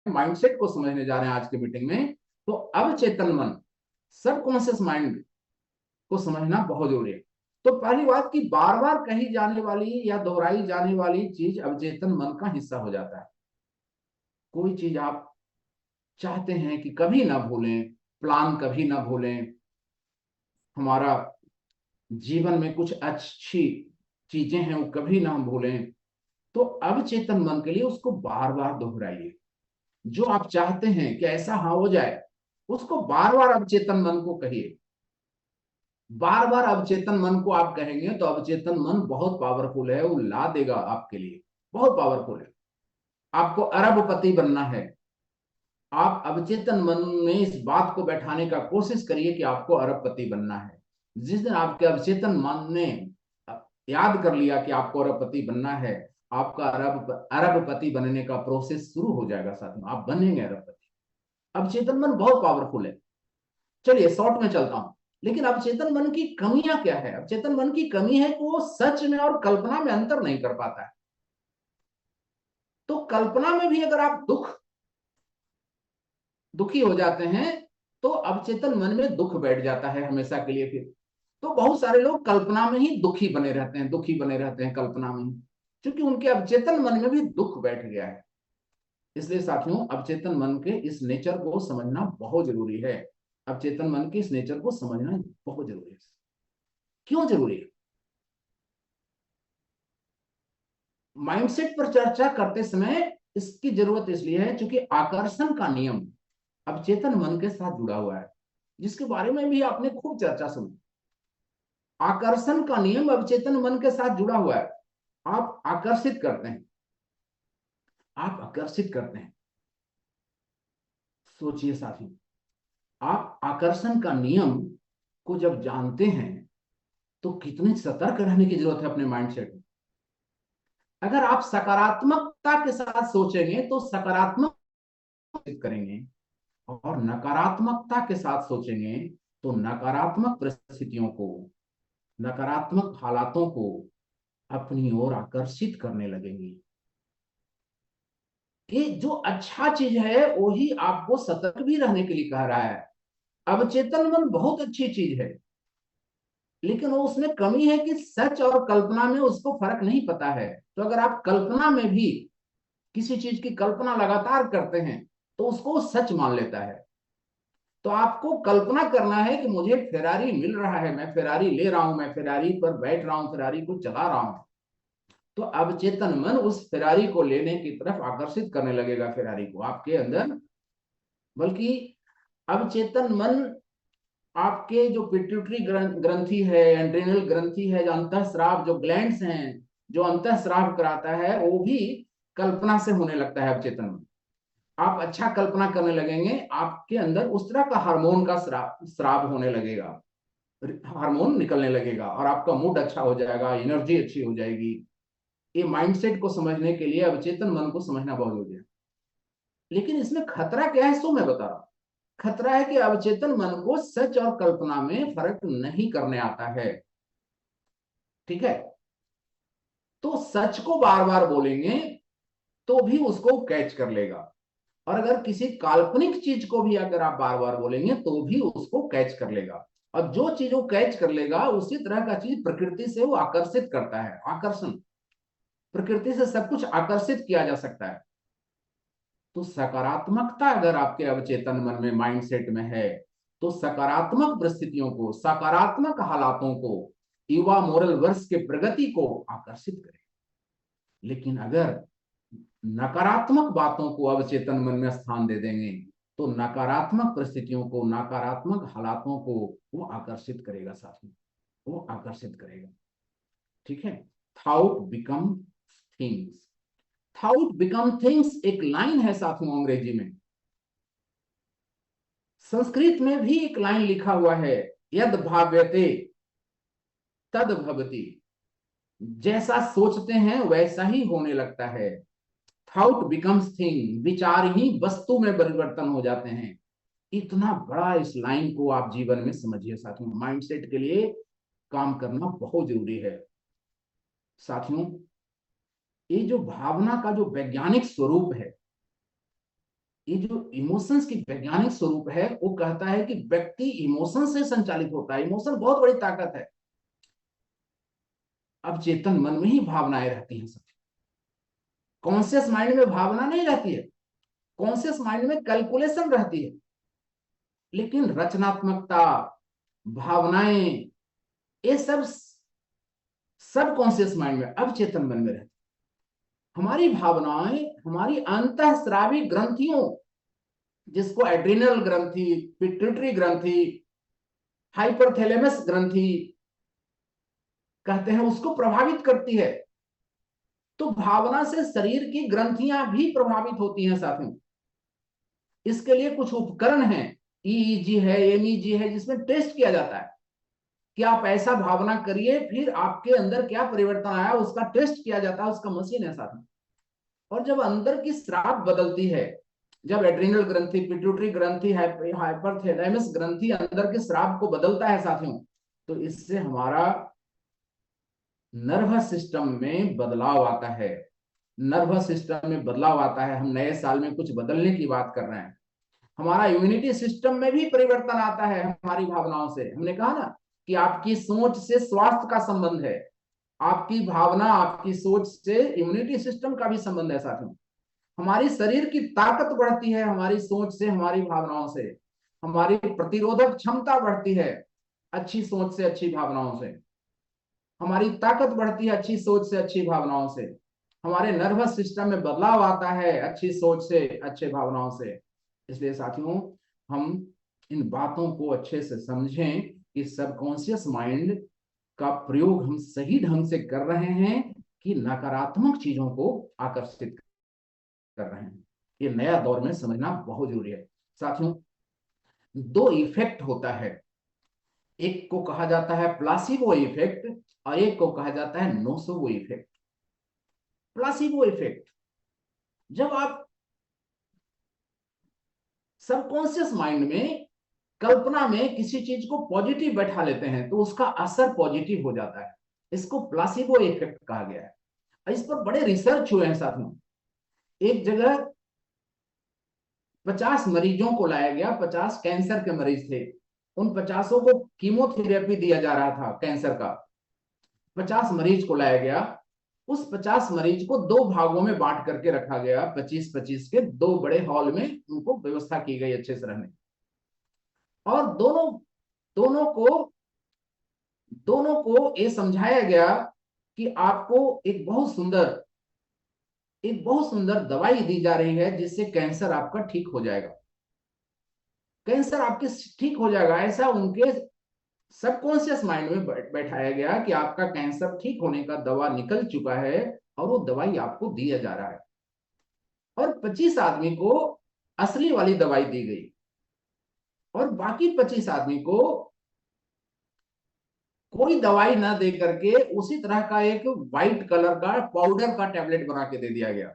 Mindset को समझने जा रहे हैं आज की मीटिंग में। तो अवचेतन मन, सबकॉन्शियस माइंड को समझना बहुत जरूरी है। तो पहली बात कि बार बार कही जाने वाली या दोहराई जाने वाली चीज अवचेतन मन का हिस्सा हो जाता है। कोई चीज आप चाहते हैं कि कभी ना भूलें, प्लान कभी ना भूलें, हमारा जीवन में कुछ अच्छी चीजें हैं वो कभी ना हम भूलें, तो अवचेतन मन के लिए उसको बार बार दोहराइए। जो आप चाहते हैं कि ऐसा हाँ हो जाए, उसको बार बार अवचेतन मन को कहिए। बार बार अवचेतन मन को आप कहेंगे तो अवचेतन मन बहुत पावरफुल है, वो ला देगा आपके लिए, बहुत पावरफुल है। आपको अरबपति बनना है, आप अवचेतन मन में इस बात को बैठाने का कोशिश करिए कि आपको अरबपति बनना है। जिस दिन आपके अवचेतन मन ने याद कर लिया कि आपको अरबपति बनना है, आपका अरबपति बनने का प्रोसेस शुरू हो जाएगा। साथ में आप बनेंगे अरबपति। अवचेतन मन बहुत पावरफुल है। चलिए शॉर्ट में चलता हूं। लेकिन अवचेतन मन की कमियां क्या है? अवचेतन मन की कमी है कि वो सच में और कल्पना में अंतर नहीं कर पाता है। तो कल्पना में भी अगर आप दुखी हो जाते हैं तो अवचेतन मन में दुख बैठ जाता है हमेशा के लिए फिर। तो बहुत सारे लोग कल्पना में ही दुखी बने रहते हैं, दुखी बने रहते हैं कल्पना में ही, क्योंकि उनके अवचेतन मन में भी दुख बैठ गया है। इसलिए साथियों, अवचेतन मन के इस नेचर को समझना बहुत जरूरी है। अवचेतन मन के इस नेचर को समझना बहुत जरूरी है। क्यों जरूरी है? माइंडसेट पर चर्चा करते समय इसकी जरूरत इसलिए है क्योंकि आकर्षण का नियम अवचेतन मन के साथ जुड़ा हुआ है, जिसके बारे में भी आपने खूब चर्चा सुनी। आकर्षण का नियम अवचेतन मन के साथ जुड़ा हुआ है। आप आकर्षित करते हैं, आप आकर्षित करते हैं। सोचिए साथी, आप आकर्षण का नियम को जब जानते हैं तो कितनी सतर्क रहने की जरूरत है अपने माइंडसेट में। अगर आप सकारात्मकता के साथ सोचेंगे तो सकारात्मक करेंगे, और नकारात्मकता के साथ सोचेंगे तो नकारात्मक परिस्थितियों को, नकारात्मक हालातों को अपनी ओर आकर्षित करने लगेंगी। ये जो अच्छा चीज है वही आपको सतर्क भी रहने के लिए कह रहा है। अवचेतन मन बहुत अच्छी चीज है, लेकिन वो उसमें कमी है कि सच और कल्पना में उसको फर्क नहीं पता है। तो अगर आप कल्पना में भी किसी चीज की कल्पना लगातार करते हैं तो उसको सच मान लेता है। तो आपको कल्पना करना है कि मुझे फेरारी मिल रहा है, मैं फेरारी ले रहा हूं, मैं फेरारी पर बैठ रहा हूं, फेरारी को चला रहा हूं। तो अवचेतन मन उस फेरारी को लेने की तरफ आकर्षित करने लगेगा, फेरारी को आपके अंदर। बल्कि अवचेतन मन आपके जो पिट्यूटरी ग्रंथि है, एंड्रेनल ग्रंथि है, जो अंतःस्राव, जो ग्लैंड्स हैं, जो अंतःस्राव कराता है, वो भी कल्पना से होने लगता है अवचेतन मन। आप अच्छा कल्पना करने लगेंगे, आपके अंदर उस तरह का हार्मोन का स्राव होने लगेगा, हार्मोन निकलने लगेगा, और आपका मूड अच्छा हो जाएगा, एनर्जी अच्छी हो जाएगी। ये माइंडसेट को समझने के लिए अवचेतन मन को समझना बहुत जरूरी है। लेकिन इसमें खतरा क्या है, सो मैं बता रहा हूं। खतरा है कि अवचेतन मन को सच और कल्पना में फर्क नहीं करने आता है। ठीक है? तो सच को बार बार बोलेंगे तो भी उसको कैच कर लेगा, और अगर किसी काल्पनिक चीज को भी अगर आप बार बार बोलेंगे तो भी उसको कैच कर लेगा। और जो चीज वो कैच कर लेगा उसी तरह का चीज प्रकृति से वो आकर्षित करता है। आकर्षण, प्रकृति से सब कुछ आकर्षित किया जा सकता है। तो सकारात्मकता अगर आपके अवचेतन मन में, माइंडसेट में है, तो सकारात्मक परिस्थितियों को, सकारात्मक हालातों को, युवा मोरल वर्ष के प्रगति को आकर्षित करें। लेकिन अगर नकारात्मक बातों को अवचेतन मन में स्थान दे देंगे तो नकारात्मक परिस्थितियों को, नकारात्मक हालातों को वो आकर्षित करेगा, साथ में वो आकर्षित करेगा। ठीक है? Thought become things, thought become things एक लाइन है साथियों अंग्रेजी में। संस्कृत में भी एक लाइन लिखा हुआ है, यद भाव्यते तद भवति। जैसा सोचते हैं वैसा ही होने लगता है। थाउट बिकम्स थिंग, विचार ही वस्तु में परिवर्तन हो जाते हैं। इतना बड़ा इस लाइन को आप जीवन में समझिए साथियों। माइंडसेट के लिए काम करना बहुत जरूरी है साथियों। ये जो भावना का जो वैज्ञानिक स्वरूप है, ये जो इमोशंस की वैज्ञानिक स्वरूप है वो कहता है कि व्यक्ति इमोशन से संचालित होता है। इमोशन बहुत बड़ी ताकत है। अब चेतन मन में ही भावनाएं रहती हैं सब। कॉन्शियस माइंड में भावना नहीं रहती है, कॉन्शियस माइंड में कैलकुलेशन रहती है, लेकिन रचनात्मकता, भावनाएं, ये सब सब कॉन्शियस माइंड में, अब चेतन मन में रहती। हमारी भावनाएं हमारी अंतःस्रावी ग्रंथियों, जिसको एड्रिनल ग्रंथि, पिट्यूटरी ग्रंथि, हाइपरथैलेमस ग्रंथि कहते हैं, उसको प्रभावित करती है। तो भावना से शरीर की ग्रंथियां भी प्रभावित होती हैं साथियों। इसके लिए कुछ उपकरण हैं, ईईजी है, एमईजी है, जिसमें टेस्ट किया जाता है कि आप ऐसा भावना करिए, फिर आपके अंदर क्या परिवर्तन आया उसका टेस्ट किया जाता है, उसका मशीन है साथियों। और जब अंदर की स्राव बदलती है, जब एड्रिनल ग्रंथि, पिट्यूटरी ग्रंथि, हाइपरथैलेमस ग्रंथि अंदर के स्राव को बदलता है साथियों, तो इससे हमारा नर्वस सिस्टम में बदलाव आता है। नर्वस सिस्टम में बदलाव आता है। हम नए साल में कुछ बदलने की बात कर रहे हैं। हमारा इम्यूनिटी सिस्टम में भी परिवर्तन आता है हमारी भावनाओं से। हमने कहा ना कि आपकी सोच से स्वास्थ्य का संबंध है, आपकी भावना, आपकी सोच से इम्यूनिटी सिस्टम का भी संबंध है साथियों। हमारी शरीर की ताकत बढ़ती है हमारी सोच से, हमारी भावनाओं से। हमारी प्रतिरोधक क्षमता बढ़ती है अच्छी सोच से, अच्छी भावनाओं से। हमारी ताकत बढ़ती है अच्छी सोच से, अच्छी भावनाओं से। हमारे नर्वस सिस्टम में बदलाव आता है अच्छी सोच से, अच्छे भावनाओं से। इसलिए साथियों, हम इन बातों को अच्छे से समझें कि सबकॉन्शियस माइंड का प्रयोग हम सही ढंग से कर रहे हैं कि नकारात्मक चीजों को आकर्षित कर रहे हैं। ये नया दौर में समझना बहुत जरूरी है साथियों। दो इफेक्ट होता है, एक को कहा जाता है प्लासिबो इफेक्ट और एक को कहा जाता है नोसेबो इफेक्ट। प्लासिबो इफेक्ट, जब आप सबकॉन्शियस माइंड में कल्पना में किसी चीज को पॉजिटिव बैठा लेते हैं तो उसका असर पॉजिटिव हो जाता है। इसको प्लासिबो इफेक्ट कहा गया है। इस पर बड़े रिसर्च हुए हैं साथियों। एक जगह 50 मरीजों को लाया गया, 50 कैंसर के मरीज थे। उन 50 को कीमोथेरेपी दिया जा रहा था कैंसर का। 50 मरीज को लाया गया। उस 50 मरीज को दो भागों में बांट करके रखा गया, 25-25 के दो बड़े हॉल में उनको व्यवस्था की गई अच्छे से रहने। और दोनों दोनों को दोनों को ये समझाया गया कि आपको एक बहुत सुंदर दवाई दी जा रही है जिससे कैंसर आपका ठीक हो जाएगा। कैंसर आपके ठीक हो जाएगा, ऐसा उनके सबकॉन्शियस माइंड में बैठाया गया कि आपका कैंसर ठीक होने का दवा निकल चुका है और वो दवाई आपको दिया जा रहा है। और 25 आदमी को असली वाली दवाई दी गई और बाकी 25 आदमी को कोई दवाई ना दे करके उसी तरह का एक व्हाइट कलर का पाउडर का टैबलेट बना के दे दिया गया,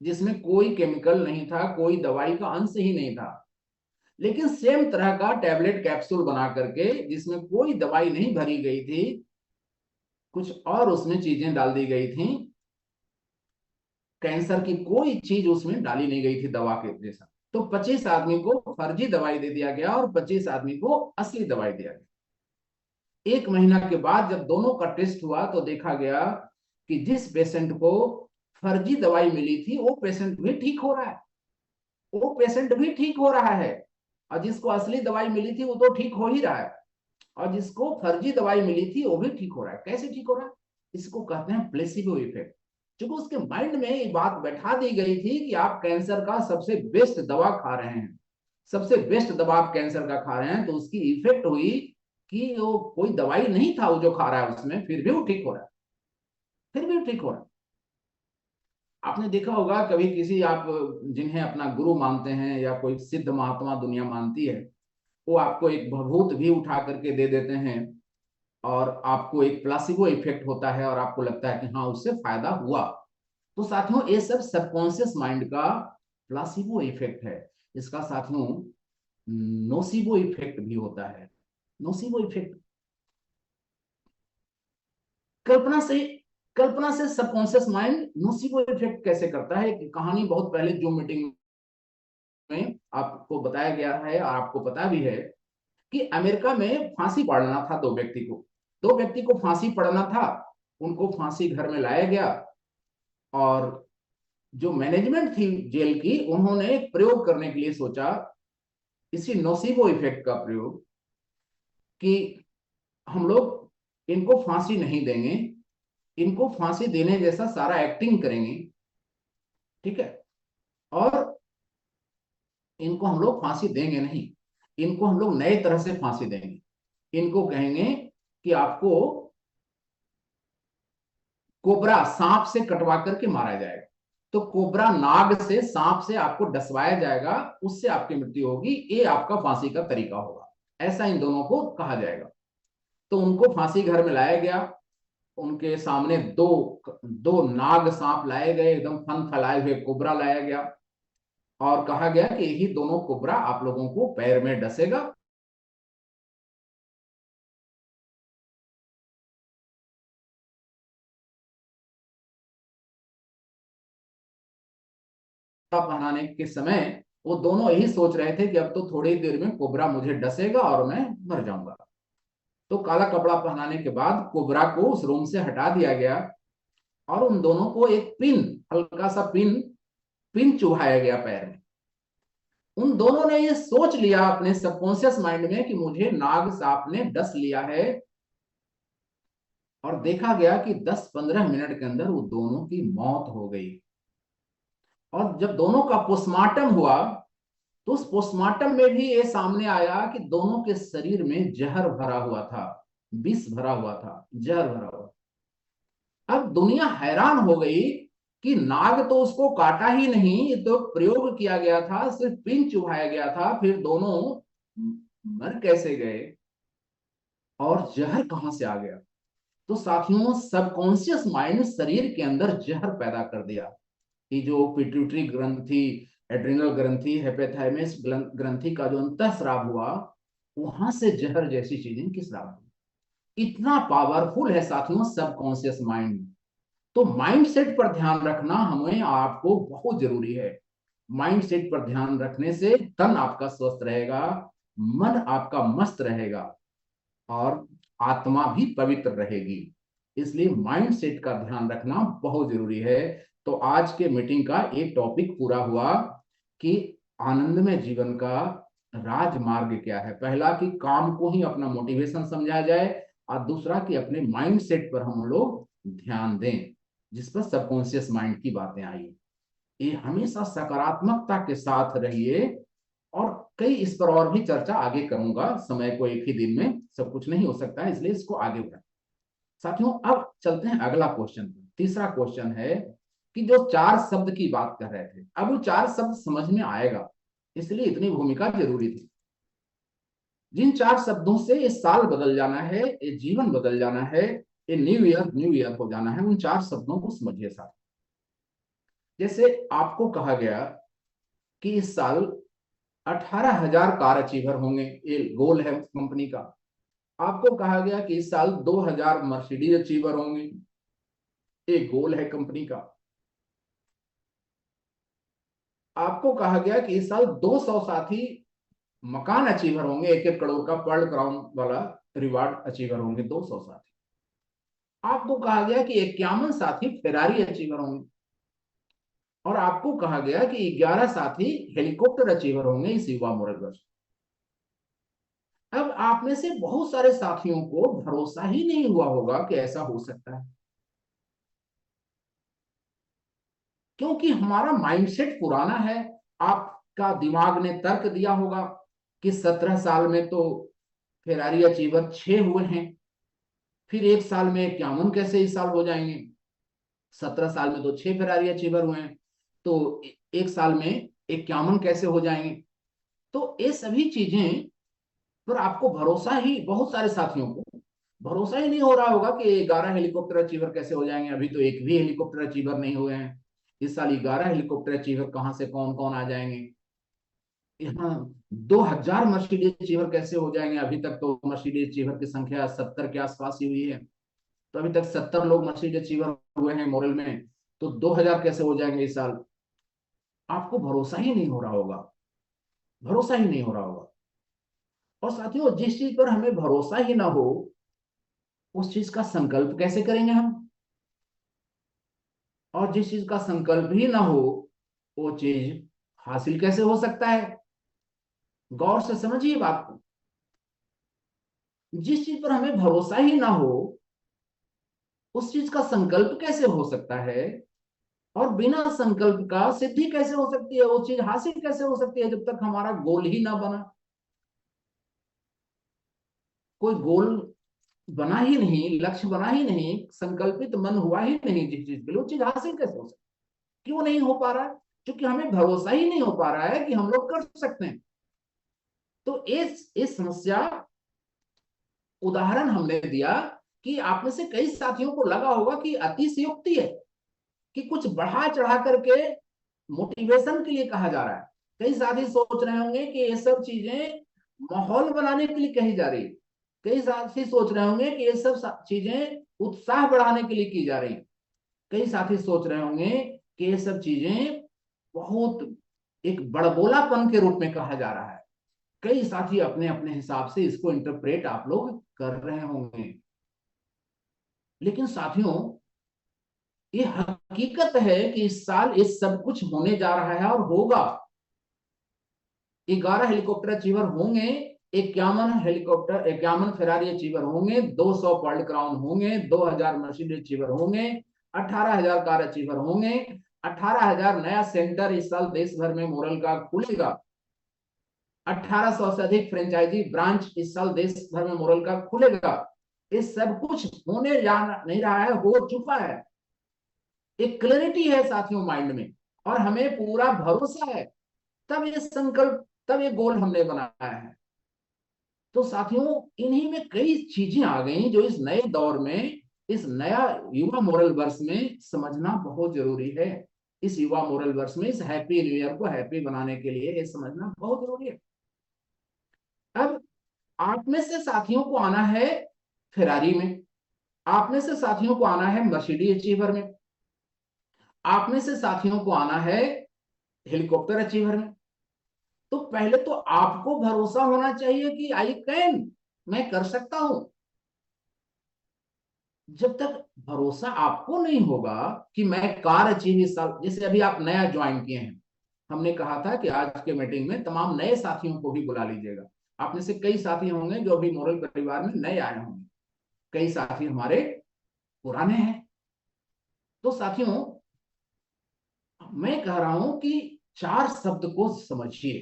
जिसमें कोई केमिकल नहीं था, कोई दवाई का अंश ही नहीं था। लेकिन सेम तरह का टैबलेट कैप्सूल बना करके, जिसमें कोई दवाई नहीं भरी गई थी, कुछ और उसमें चीजें डाल दी गई थी। कैंसर की कोई चीज उसमें डाली नहीं गई थी दवा के जैसा। तो 25 आदमी को फर्जी दवाई दे दिया गया और 25 आदमी को असली दवाई दिया गया। एक महीना के बाद जब दोनों का टेस्ट हुआ तो देखा गया कि जिस पेशेंट को फर्जी दवाई मिली थी वो पेशेंट भी ठीक हो रहा है, वो पेशेंट भी ठीक हो रहा है। और जिसको असली दवाई मिली थी वो तो ठीक हो ही रहा है, और जिसको फर्जी दवाई मिली थी वो भी ठीक हो रहा है। कैसे ठीक हो रहा है? इसको कहते हैं प्लेसिबो इफेक्ट। क्योंकि उसके माइंड में ये बात बैठा दी गई थी कि आप कैंसर का सबसे बेस्ट दवा खा रहे हैं, सबसे बेस्ट दवा आप कैंसर का खा रहे हैं, तो उसकी इफेक्ट हुई कि वो कोई दवाई नहीं था वो जो खा रहा है उसमें, फिर भी वो ठीक हो रहा है, फिर भी वो ठीक हो रहा है। आपने देखा होगा कभी किसी, आप जिन्हें अपना गुरु मानते हैं या कोई सिद्ध महात्मा दुनिया मानती है, वो आपको एक भभूत भी उठा करके दे देते हैं और आपको एक प्लासिबो इफेक्ट होता है और आपको लगता है कि हाँ उससे फायदा हुआ। तो साथियों ये सब सबकॉन्शियस माइंड का प्लासिबो इफेक्ट है। इसका साथियों नोसिबो इफेक्ट भी होता है। नोसिबो इफेक्ट, कल्पना से कल्पना से सबकॉन्शियस माइंड नोसिबो इफेक्ट कैसे करता है, एक कहानी बहुत पहले जूम मीटिंग में आपको बताया गया है और आपको पता भी है कि अमेरिका में फांसी पड़ना था दो व्यक्ति को फांसी पड़ना था। उनको फांसी घर में लाया गया और जो मैनेजमेंट थी जेल की, उन्होंने एक प्रयोग करने के लिए सोचा, इसी नोसिबो इफेक्ट का प्रयोग, कि हम लोग इनको फांसी नहीं देंगे, इनको फांसी देने जैसा सारा एक्टिंग करेंगे, ठीक है, और इनको हम लोग फांसी देंगे नहीं, इनको हम लोग नए तरह से फांसी देंगे। इनको कहेंगे कि आपको कोबरा सांप से कटवा करके मारा जाएगा। तो कोबरा नाग से, सांप से आपको डसवाया जाएगा, उससे आपकी मृत्यु होगी, ये आपका फांसी का तरीका होगा, ऐसा इन दोनों को कहा जाएगा। तो उनको फांसी घर में लाया गया, उनके सामने दो दो नाग सांप लाए गए, एकदम फन फैलाए हुए कोबरा लाया गया और कहा गया कि यही दोनों कोबरा आप लोगों को पैर में डसेगा। पहनाने के समय वो दोनों यही सोच रहे थे कि अब तो थोड़ी देर में कोबरा मुझे डसेगा और मैं मर जाऊंगा। तो काला कपड़ा पहनाने के बाद कोबरा को उस रूम से हटा दिया गया और उन दोनों को एक पिन, हल्का सा पिन पिन चुभाया गया पैर में। उन दोनों ने ये सोच लिया अपने सबकॉन्शियस माइंड में कि मुझे नाग सांप ने डस लिया है, और देखा गया कि 10-15 मिनट के अंदर वो दोनों की मौत हो गई। और जब दोनों का पोस्टमार्टम हुआ तो उस पोस्टमार्टम में भी ये सामने आया कि दोनों के शरीर में जहर भरा हुआ था, विष भरा हुआ था, जहर भरा हुआ। अब दुनिया हैरान हो गई कि नाग तो उसको काटा ही नहीं, ये तो प्रयोग किया गया था, सिर्फ पिन चुभाया गया था, फिर दोनों मर कैसे गए और जहर कहां से आ गया। तो साथियों, सबकॉन्शियस माइंड शरीर के अंदर जहर पैदा कर दिया कि जो पिट्यूटरी ग्रंथि, एड्रिनल ग्रंथि, हेपेथाइमस ग्रंथि का जो अंतःस्राव हुआ, वहां से जहर जैसी चीजें की स्राव हुई। इतना पावरफुल है साथियों सबकॉन्शियस माइंड। तो माइंड सेट पर ध्यान रखना हमें आपको बहुत जरूरी है। माइंड सेट पर ध्यान रखने से तन आपका स्वस्थ रहेगा, मन आपका मस्त रहेगा और आत्मा भी पवित्र रहेगी। इसलिए माइंड सेट का ध्यान रखना बहुत जरूरी है। तो आज के मीटिंग का एक टॉपिक पूरा हुआ कि आनंदमय जीवन का राजमार्ग क्या है। पहला कि काम को ही अपना मोटिवेशन समझा जाए, और दूसरा कि अपने माइंड सेट पर हम लोग ध्यान दें, जिस पर सबकॉन्शियस माइंड की बातें आई। ये हमेशा सकारात्मकता के साथ रहिए, और कई इस पर और भी चर्चा आगे करूंगा, समय को एक ही दिन में सब कुछ नहीं हो सकता है, इसलिए इसको आगे बढ़ाएं। साथियों, अब चलते हैं अगला क्वेश्चन पर। तीसरा क्वेश्चन है कि जो चार शब्द की बात कर रहे थे, अब वो चार शब्द समझ में आएगा, इसलिए इतनी भूमिका जरूरी थी। जिन चार शब्दों से ये साल बदल जाना है, ये जीवन बदल जाना है, ये न्यू ईयर हो जाना है, उन चार शब्दों को समझिए साथ। जैसे आपको कहा गया कि इस साल 18,000 कार अचीवर होंगे, ये गोल है कंपनी का। आपको कहा गया कि इस साल 2,000 मर्सिडीज अचीवर होंगे, ये गोल है कंपनी का। आपको कहा गया कि इस साल 200 साथी मकान अचीवर होंगे, 1-1 करोड़ का पर्ल क्राउन वाला रिवार्ड अचीवर होंगे 200 साथी। आपको कहा गया कि 51 साथी फेरारी अचीवर होंगे, और आपको कहा गया कि 11 साथी हेलीकॉप्टर अचीवर होंगे इस युवा मोरगर्स। अब आप में से बहुत सारे साथियों को भरोसा ही नहीं हुआ होगा कि ऐसा हो सकता है, क्योंकि हमारा माइंडसेट पुराना है। आपका दिमाग ने तर्क दिया होगा कि 17 साल में तो फेरारी अचीवर 6 हुए हैं, फिर एक साल में 51 कैसे इस साल हो जाएंगे। 17 साल में तो 6 फेरारी अचीवर हुए हैं, तो एक साल में 51 कैसे हो जाएंगे। तो ये सभी चीजें पर आपको भरोसा ही, बहुत सारे साथियों को भरोसा ही नहीं हो रहा होगा कि 11 हेलीकॉप्टर अचीवर कैसे हो जाएंगे। अभी तो एक भी हेलीकॉप्टर अचीवर नहीं हुए हैं, इस साल 11 हेलीकॉप्टर अचीवर कहां से कौन कौन आ जाएंगे। यहाँ 2,000 मर्सिडीज अचीवर कैसे हो जाएंगे। अभी तक तो मर्सिडीज अचीवर की संख्या 70 के आसपास ही हुई है, तो अभी तक 70 लोग मर्सिडीज अचीवर हुए हैं मोरल में, तो 2,000 कैसे हो जाएंगे इस साल। आपको भरोसा ही नहीं हो रहा होगा। भरोसा ही नहीं हो रहा होगा। और साथियों, जिस चीज पर हमें भरोसा ही ना हो, उस चीज का संकल्प कैसे करेंगे हम? और जिस चीज का संकल्प ही ना हो, वो चीज हासिल कैसे हो सकता है? गौर से समझिए बात को। जिस चीज पर हमें भरोसा ही ना हो, उस चीज का संकल्प कैसे हो सकता है? और बिना संकल्प का सिद्धि कैसे हो सकती है? वो चीज हासिल कैसे हो सकती है जब तक हमारा गोल ही ना बना? कोई गोल बना ही नहीं, लक्ष्य बना ही नहीं, संकल्पित मन हुआ ही नहीं जिस चीज के लिए, वो चीज हासिल कैसे हो सकती है? क्यों नहीं हो पा रहा है? क्योंकि हमें भरोसा ही नहीं हो पा रहा है कि हम लोग कर सकते हैं। तो इस समस्या, उदाहरण हमने दिया कि आप में से कई साथियों को लगा होगा कि अतिशयोक्ति है, कि कुछ बढ़ा चढ़ा करके मोटिवेशन के लिए कहा जा रहा है। कई साथी सोच रहे होंगे कि ये सब चीजें माहौल बनाने के लिए कही जा रही है। कई साथी सोच रहे होंगे कि ये सब चीजें उत्साह बढ़ाने के लिए की जा रही है। कई साथी सोच रहे होंगे कि ये सब चीजें बहुत एक बड़बोलापन के रूप में कहा जा रहा है। कई साथी अपने अपने हिसाब से इसको इंटरप्रेट आप लोग कर रहे होंगे। लेकिन साथियों, ये हकीकत है कि इस साल ये सब कुछ होने जा रहा है और होगा। 11 हेलीकॉप्टर अचीवर होंगे, 51 हेलीकॉप्टर 51 फेरारी अचीवर होंगे, 200 वर्ल्ड क्राउन होंगे, 2000 मर्सिडीज अचीवर होंगे, 18,000 कार अचीवर होंगे, 18,000 नया सेंटर इस साल देश भर में मोरल का खुलेगा। 1800 से अधिक फ्रेंचाइजी ब्रांच इस साल देश भर में मोरल का खुलेगा। ये सब कुछ होने जा नहीं रहा है, हो चुका है। एक क्लैरिटी है साथियों माइंड में, और हमें पूरा भरोसा है। तब ये संकल्प, तब ये गोल हमने बनाया है। तो साथियों, इन्हीं में कई चीजें आ गई जो इस नए दौर में, इस नया युवा मोरल वर्ष में समझना बहुत जरूरी है। इस युवा मोरल वर्ष में, इस हैप्पी न्यू ईयर को हैप्पी बनाने के लिए ये समझना बहुत जरूरी है। अब आप में से साथियों को आना है फेरारी में, आप में से साथियों को आना है मर्सिडीज अचीवर में, आप में से साथियों को आना है हेलीकॉप्टर अचीवर में। तो पहले तो आपको भरोसा होना चाहिए कि आई कैन, मैं कर सकता हूं। जब तक भरोसा आपको नहीं होगा कि मैं कार अचीव इस साल, जैसे अभी आप नया ज्वाइन किए हैं, हमने कहा था कि आज के मीटिंग में तमाम नए साथियों को भी बुला लीजिएगा। आप में से कई साथी होंगे जो अभी मोरल परिवार में नए आए होंगे, कई साथी हमारे पुराने हैं। तो साथियों, मैं कह रहा हूं कि 4 शब्द को समझिए।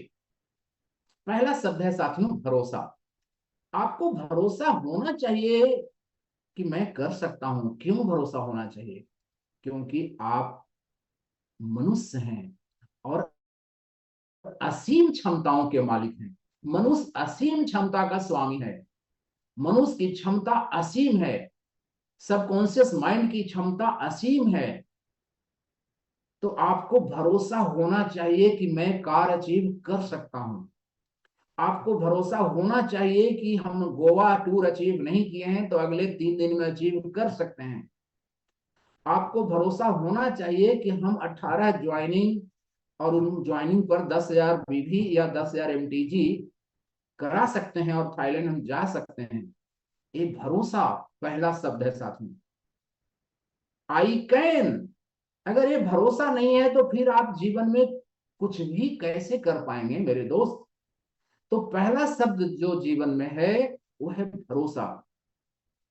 पहला शब्द है साथियों भरोसा। आपको भरोसा होना चाहिए कि मैं कर सकता हूं। क्यों भरोसा होना चाहिए? क्योंकि आप मनुष्य हैं और असीम क्षमताओं के मालिक हैं। मनुष्य असीम क्षमता का स्वामी है। मनुष्य की क्षमता असीम है। सबकॉन्शियस माइंड की क्षमता असीम है। तो आपको भरोसा होना चाहिए कि मैं कार अचीव कर सकता हूं। आपको भरोसा होना चाहिए कि हम गोवा टूर अचीव नहीं किए हैं तो अगले 3 दिन में अचीव कर सकते हैं। आपको भरोसा होना चाहिए कि हम 18 ज्वाइनिंग और उन ज्वाइनिंग पर 10,000 बीवी या 10,000 एमटीजी करा सकते हैं और थाईलैंड हम जा सकते हैं। ये भरोसा पहला शब्द है साथ में, आई कैन। अगर ये भरोसा नहीं है तो फिर आप जीवन में कुछ भी कैसे कर पाएंगे मेरे दोस्त? तो पहला शब्द जो जीवन में है वो है भरोसा।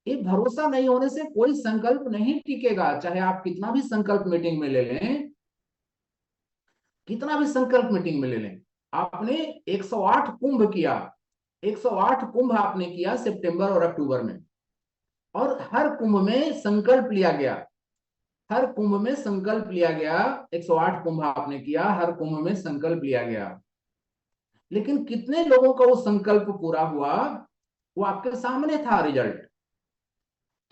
ये भरोसा नहीं होने से कोई संकल्प नहीं टिकेगा, चाहे आप कितना भी संकल्प मीटिंग में ले लें, कितना भी संकल्प मीटिंग में ले लें। आपने 108 कुंभ किया, 108 कुंभ आपने किया सितंबर और अक्टूबर में, और हर कुंभ में संकल्प लिया गया, हर कुंभ में संकल्प लिया गया। 108 कुंभ आपने किया, हर कुंभ में संकल्प लिया गया। लेकिन कितने लोगों का वो संकल्प पूरा हुआ? वो आपके सामने था रिजल्ट।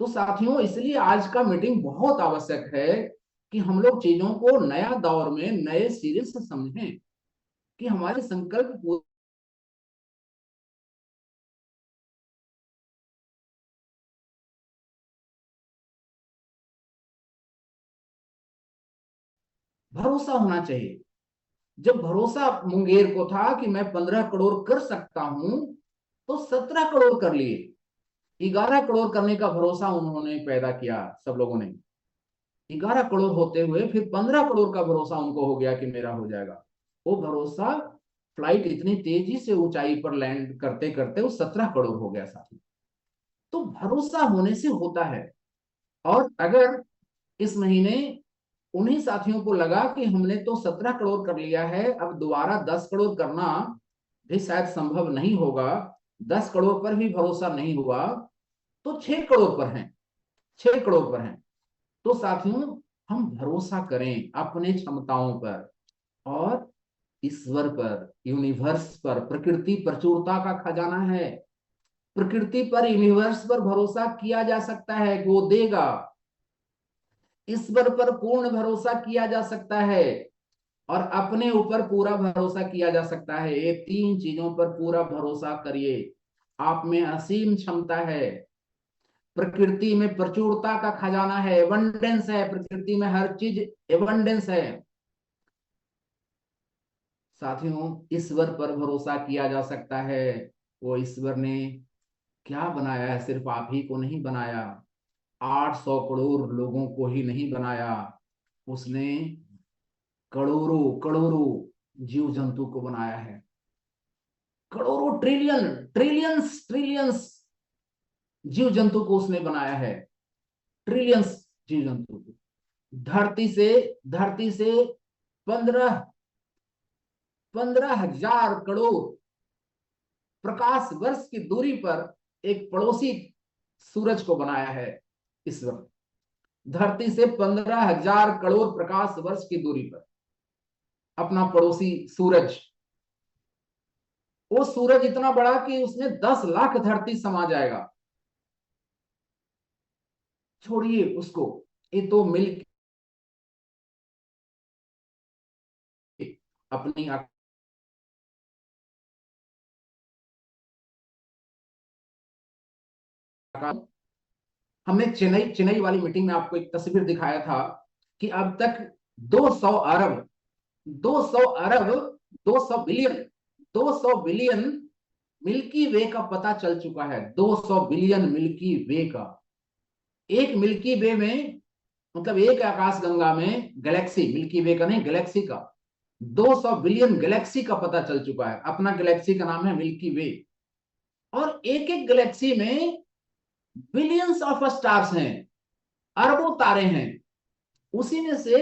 तो साथियों, इसलिए आज का मीटिंग बहुत आवश्यक है कि हम लोग चीजों को नया दौर में नए सिरे से समझें, कि हमारे संकल्प भरोसा होना चाहिए। जब भरोसा मुंगेर को था कि मैं 15 करोड़ कर सकता हूं, तो 17 करोड़ कर लिए। 11 करोड़ करने का भरोसा उन्होंने पैदा किया सब लोगों ने। 11 करोड़ होते हुए फिर 15 करोड़ का भरोसा उनको हो गया कि मेरा हो जाएगा। वो भरोसा फ्लाइट इतनी तेजी से ऊंचाई पर लैंड करते करते वो 17 करोड़ हो गया साथी। तो भरोसा होने से होता है। और अगर इस महीने उन्हीं साथियों को लगा कि हमने तो 17 करोड़ कर लिया है, अब दोबारा 10 करोड़ करना भी शायद संभव नहीं होगा, 10 करोड़ पर भी भरोसा नहीं हुआ, तो 6 करोड़ पर हैं, 6 करोड़ पर हैं। तो साथियों, हम भरोसा करें अपने क्षमताओं पर और ईश्वर पर, यूनिवर्स पर। प्रकृति प्रचुरता का खजाना है। प्रकृति पर, यूनिवर्स पर भरोसा किया जा सकता है कि वो देगा। ईश्वर पर पूर्ण भरोसा किया जा सकता है और अपने ऊपर पूरा भरोसा किया जा सकता है। ये तीन चीजों पर पूरा भरोसा करिए। आप में असीम क्षमता है। प्रकृति में प्रचुरता का खजाना है, एबंडेंस है। प्रकृति में हर चीज एबंडेंस है। साथियों, ईश्वर पर भरोसा किया जा सकता है। वो ईश्वर ने क्या बनाया है, सिर्फ आप ही को नहीं बनाया, 800 करोड़ लोगों को ही नहीं बनाया, उसने करोड़ों करोड़ों जीव जंतु को बनाया है। करोड़ों, ट्रिलियन, ट्रिलियंस ट्रिलियंस जीव जंतु को उसने बनाया है। ट्रिलियंस जीव जंतु को। धरती से 15 15,000 करोड़ प्रकाश वर्ष की दूरी पर एक पड़ोसी सूरज को बनाया है ईश्वर। धरती से 15,000 करोड़ प्रकाश वर्ष की दूरी पर अपना पड़ोसी सूरज। वो सूरज इतना बड़ा कि उसमें 10 लाख धरती समा जाएगा। छोड़िए उसको, ये तो मिल्क अपनी आकाश। हमने चेन्नई चेन्नई वाली मीटिंग में आपको एक तस्वीर दिखाया था कि अब तक 200 अरब 200 अरब 200 बिलियन 200 बिलियन मिल्की वे का पता चल चुका है। 200 बिलियन मिल्की वे का। एक मिल्की वे में, मतलब एक आकाश गंगा में, गैलेक्सी, मिल्की वे का नहीं, गैलेक्सी का 200 बिलियन गैलेक्सी का पता चल चुका है। अपना गैलेक्सी का नाम है मिल्की वे। और एक एक गैलेक्सी में बिलियंस ऑफ स्टार्स हैं, अरबों तारे हैं। उसी में से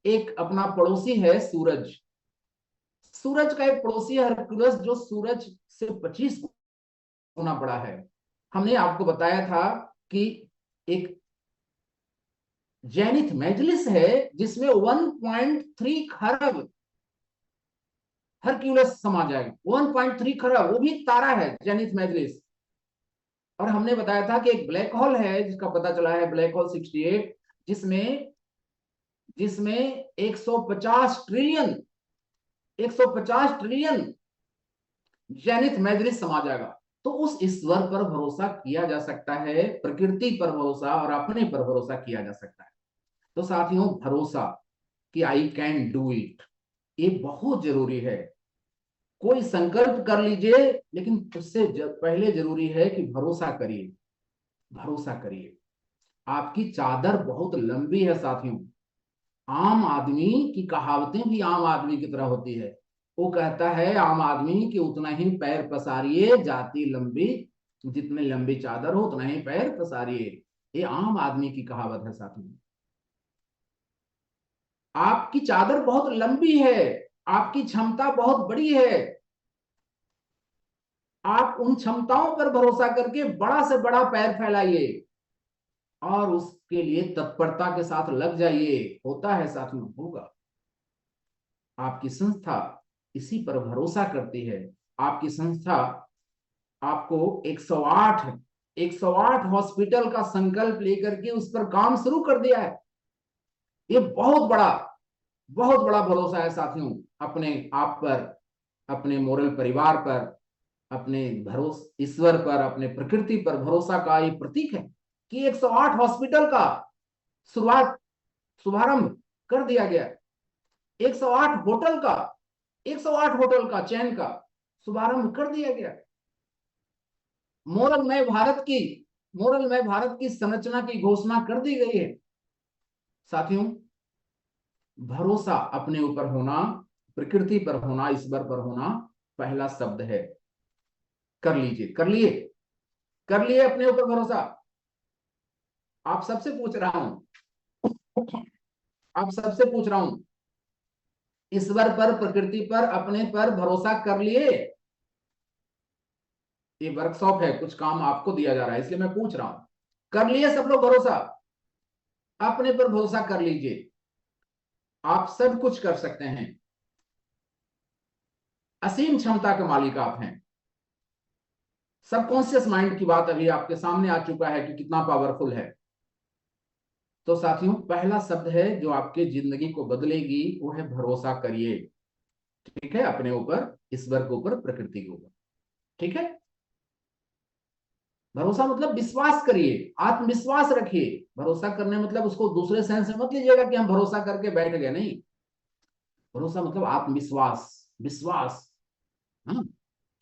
एक अपना पड़ोसी है सूरज। सूरज का एक पड़ोसी है हरकुलस, जो सूरज से 25 गुना बड़ा है। हमने आपको बताया था कि एक जेनिथ मेजलिस है जिसमें 1.3 खरब हरक्यूलस समा जाएगा। 1.3 खरब, वो भी तारा है जेनिथ मेजलिस। और हमने बताया था कि एक ब्लैक होल है जिसका पता चला है, ब्लैक होल 68, जिसमें जिसमें 150 ट्रिलियन जेनिथ मेजलिस समा जाएगा। तो उस ईश्वर पर भरोसा किया जा सकता है, प्रकृति पर भरोसा और अपने पर भरोसा किया जा सकता है। तो साथियों, भरोसा कि आई कैन डू इट, ये बहुत जरूरी है। कोई संकल्प कर लीजिए, लेकिन उससे पहले जरूरी है कि भरोसा करिए। भरोसा करिए। आपकी चादर बहुत लंबी है साथियों। आम आदमी की कहावतें भी आम आदमी की तरह होती है। वो कहता है आम आदमी कि उतना ही पैर पसारिए, जाती लंबी, जितनी लंबी चादर हो उतना ही पैर पसारिए। ये आम आदमी की कहावत है साथियों। आपकी चादर बहुत लंबी है, आपकी क्षमता बहुत बड़ी है। आप उन क्षमताओं पर भरोसा करके बड़ा से बड़ा पैर फैलाइए और उसके लिए तत्परता के साथ लग जाइए। होता है साथियों, होगा। आपकी संस्था इसी पर भरोसा करती है। आपकी संस्था आपको 108 हॉस्पिटल का संकल्प लेकर के उस पर काम शुरू कर दिया है। ये बहुत बड़ा भरोसा है साथियों, अपने आप पर, अपने मोरल परिवार पर, अपने भरोसे ईश्वर पर, अपने प्रकृति पर भरोसा का ये प्रतीक है कि 108 हॉस्पिटल का शुरुआत शुभारंभ कर दिया गया। 108 होटल का 108 होटल का चैन का शुभारंभ कर दिया गया। मोरल में भारत की संरचना की घोषणा कर दी गई है। साथियों, भरोसा अपने ऊपर होना, प्रकृति पर होना, ईश्वर पर होना पहला शब्द है। कर लीजिए, कर लिए, कर लिए अपने ऊपर भरोसा। आप सबसे पूछ रहा हूं, आप सबसे पूछ रहा हूं, ईश्वर पर, प्रकृति पर, अपने पर भरोसा कर लिए? ये वर्कशॉप है, कुछ काम आपको दिया जा रहा है, इसलिए मैं पूछ रहा हूं। कर लिए सब लोग भरोसा? अपने पर भरोसा कर लीजिए, आप सब कुछ कर सकते हैं। असीम क्षमता के मालिक आप हैं। सबकॉन्शियस माइंड की बात अभी आपके सामने आ चुका है कि कितना पावरफुल है। तो साथियों, पहला शब्द है जो आपके जिंदगी को बदलेगी, वो है भरोसा करिए। ठीक है, अपने ऊपर, ईश्वर के ऊपर, प्रकृति के ऊपर। ठीक है, भरोसा मतलब विश्वास करिए, आत्मविश्वास रखिए। भरोसा करने मतलब उसको दूसरे सेंस में मत लीजिएगा कि हम भरोसा करके बैठ गए, नहीं। भरोसा मतलब आत्मविश्वास, विश्वास। हाँ,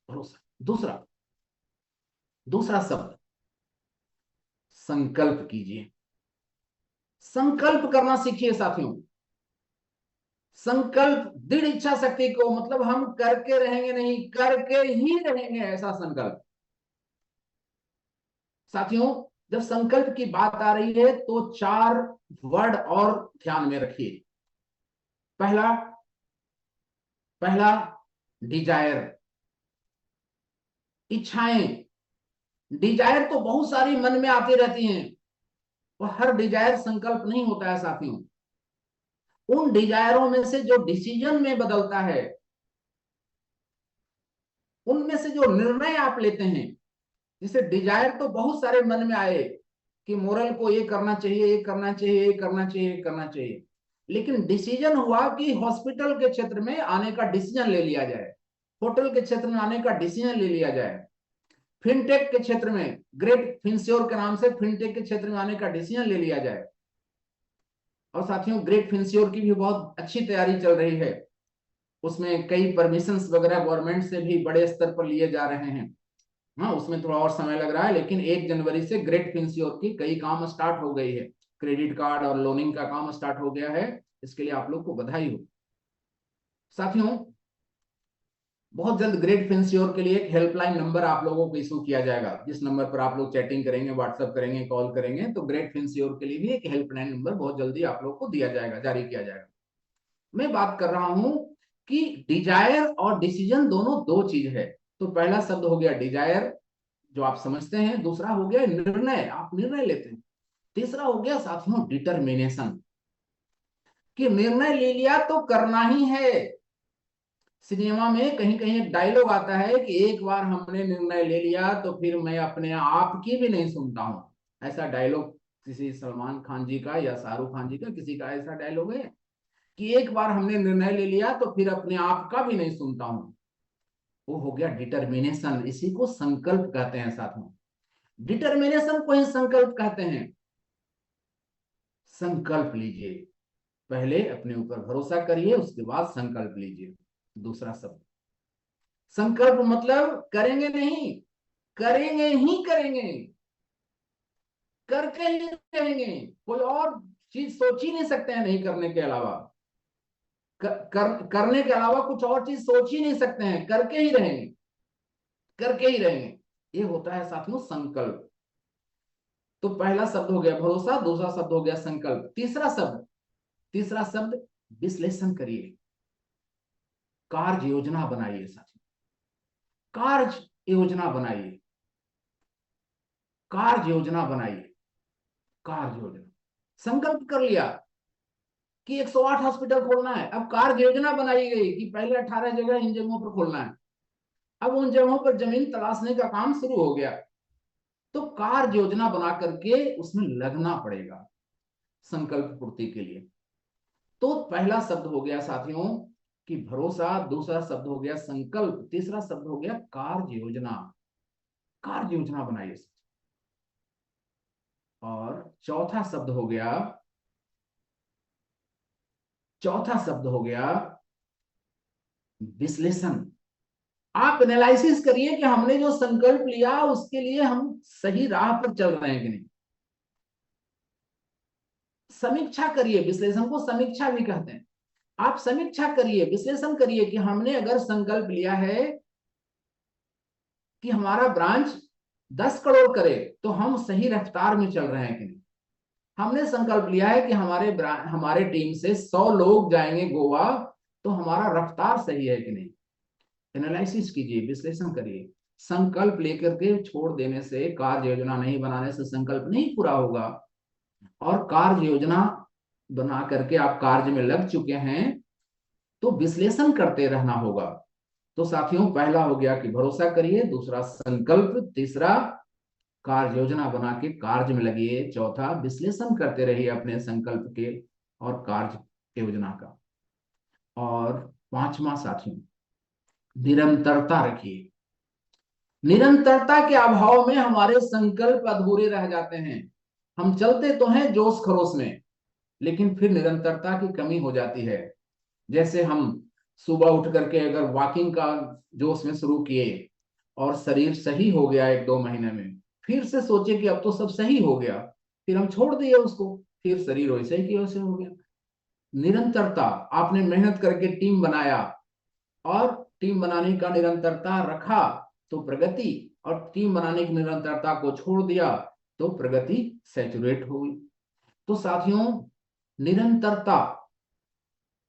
भरोसा। दूसरा, दूसरा शब्द संकल्प कीजिए। संकल्प करना सीखिए साथियों। संकल्प, दृढ़ इच्छा शक्ति को, मतलब हम करके रहेंगे नहीं, करके ही रहेंगे, ऐसा संकल्प। साथियों, जब संकल्प की बात आ रही है तो 4 वर्ड और ध्यान में रखिए। पहला, पहला डिजायर, इच्छाएं। डिजायर तो बहुत सारी मन में आती रहती हैं, और हर डिजायर संकल्प नहीं होता है साथियों। उन डिजायरों में से जो डिसीजन में बदलता है, उनमें से जो निर्णय आप लेते हैं, जैसे डिजायर तो बहुत सारे मन में आए कि मोरल को ये करना चाहिए, ये करना चाहिए, ये करना चाहिए, ये करना चाहिए, लेकिन डिसीजन हुआ कि हॉस्पिटल के क्षेत्र में आने का डिसीजन ले लिया जाए, होटल के क्षेत्र में आने का डिसीजन ले लिया जाए, फिनटेक के क्षेत्र में, ग्रेट फिनश्योर के नाम से फिनटेक के क्षेत्र में आने का डिसीजन ले लिया जाए। और साथियों, ग्रेट फिनश्योर की भी बहुत अच्छी तैयारी चल रही है, उसमें कई परमिशन वगैरह गवर्नमेंट से भी बड़े स्तर पर लिए जा रहे हैं। हाँ, उसमें थोड़ा और समय लग रहा है, लेकिन 1 जनवरी से ग्रेट फिनश्योर की कई काम स्टार्ट हो गई है। क्रेडिट कार्ड और लोनिंग का काम स्टार्ट हो गया है, इसके लिए आप लोग को बधाई हो। साथियों, बहुत जल्द ग्रेट फिनश्योर के लिए एक हेल्पलाइन नंबर आप लोगों को इशू किया जाएगा, जिस नंबर पर आप लोग चैटिंग करेंगे, व्हाट्सएप करेंगे, कॉल करेंगे, तो ग्रेट फिनश्योर के लिए भी एक हेल्पलाइन नंबर बहुत जल्दी आप लोग को दिया जाएगा, जारी किया जाएगा। मैं बात कर रहा हूं कि डिजायर और डिसीजन दोनों दो चीज है। तो पहला शब्द हो गया डिजायर, जो आप समझते हैं। दूसरा हो गया निर्णय, आप निर्णय लेते हैं। तीसरा हो गया साथियों डिटर्मिनेशन, कि निर्णय ले लिया तो करना ही है। सिनेमा में कहीं कहीं एक डायलॉग आता है कि एक बार हमने निर्णय ले लिया तो फिर मैं अपने आप की भी नहीं सुनता हूं। ऐसा डायलॉग किसी सलमान खान जी का या शाहरुख खान जी का, किसी का ऐसा डायलॉग है कि एक बार हमने निर्णय ले लिया तो फिर अपने आप का भी नहीं सुनता हूं। वो हो गया डिटर्मिनेशन, इसी को संकल्प कहते हैं साथियों। डिटर्मिनेशन को ही संकल्प कहते हैं। संकल्प लीजिए, पहले अपने ऊपर भरोसा करिए, उसके बाद संकल्प लीजिए। दूसरा शब्द संकल्प मतलब करेंगे नहीं, करेंगे ही करेंगे, करके ही रहेंगे। कोई और चीज सोच ही नहीं सकते हैं नहीं करने के अलावा। करने के अलावा कुछ और चीज सोच ही नहीं सकते हैं, करके ही रहेंगे, करके ही रहेंगे। ये होता है साथियों संकल्प। तो पहला शब्द हो गया भरोसा, दूसरा शब्द हो गया संकल्प। तीसरा शब्द विश्लेषण करिए, कार्य योजना बनाइए साथियों। कार्य योजना बनाइए, कार्य योजना बनाइए, कार्य योजना। संकल्प कर लिया कि 108 हॉस्पिटल खोलना है, अब कार्य योजना बनाई गई कि पहले 18 जगह इन जगहों पर खोलना है। अब उन जगहों पर जमीन तलाशने का काम शुरू हो गया। तो कार्य योजना बना करके उसमें लगना पड़ेगा संकल्प पूर्ति के लिए। तो पहला शब्द हो गया साथियों कि भरोसा, दूसरा शब्द हो गया संकल्प, तीसरा शब्द हो गया कार्य योजना। कार्य योजना बनाइए। और चौथा शब्द हो गया विश्लेषण, आप एनालिसिस करिए कि हमने जो संकल्प लिया उसके लिए हम सही राह पर चल रहे हैं कि नहीं। समीक्षा करिए, विश्लेषण को समीक्षा भी कहते हैं। आप समीक्षा करिए, विश्लेषण करिए कि हमने अगर संकल्प लिया है कि हमारा ब्रांच 10 करोड़ करे, तो हम सही रफ्तार में चल रहे हैं कि नहीं। हमने संकल्प लिया है कि हमारे टीम से 100 लोग जाएंगे गोवा, तो हमारा रफ्तार सही है कि नहीं। एनालिसिस कीजिए, विश्लेषण करिए। संकल्प लेकर के छोड़ देने से, कार्य योजना नहीं बनाने से संकल्प नहीं पूरा होगा। और कार्य योजना बना करके आप कार्य में लग चुके हैं, तो विश्लेषण करते रहना होगा। तो साथियों, पहला हो गया कि भरोसा करिए, दूसरा संकल्प, तीसरा कार्य योजना बना के कार्य में लगिए, चौथा विश्लेषण करते रहिए अपने संकल्प के और कार्य योजना का, और पांचवा साथियों, निरंतरता रखिए। निरंतरता के अभाव में हमारे संकल्प अधूरे रह जाते हैं। हम चलते तो हैं जोश खरोश में, लेकिन फिर निरंतरता की कमी हो जाती है। जैसे हम सुबह उठ करके अगर वॉकिंग का जोश में शुरू किए और शरीर सही हो गया 1-2 महीने में, फिर से सोचे कि अब तो सब सही हो गया, फिर हम छोड़ दिए उसको, फिर शरीर वैसे ही कि वैसे हो गया। निरंतरता, आपने मेहनत करके टीम बनाया और टीम बनाने का निरंतरता रखा तो प्रगति, और टीम बनाने की निरंतरता को छोड़ दिया तो प्रगति सैचुरेट हो गई। तो साथियों, निरंतरता,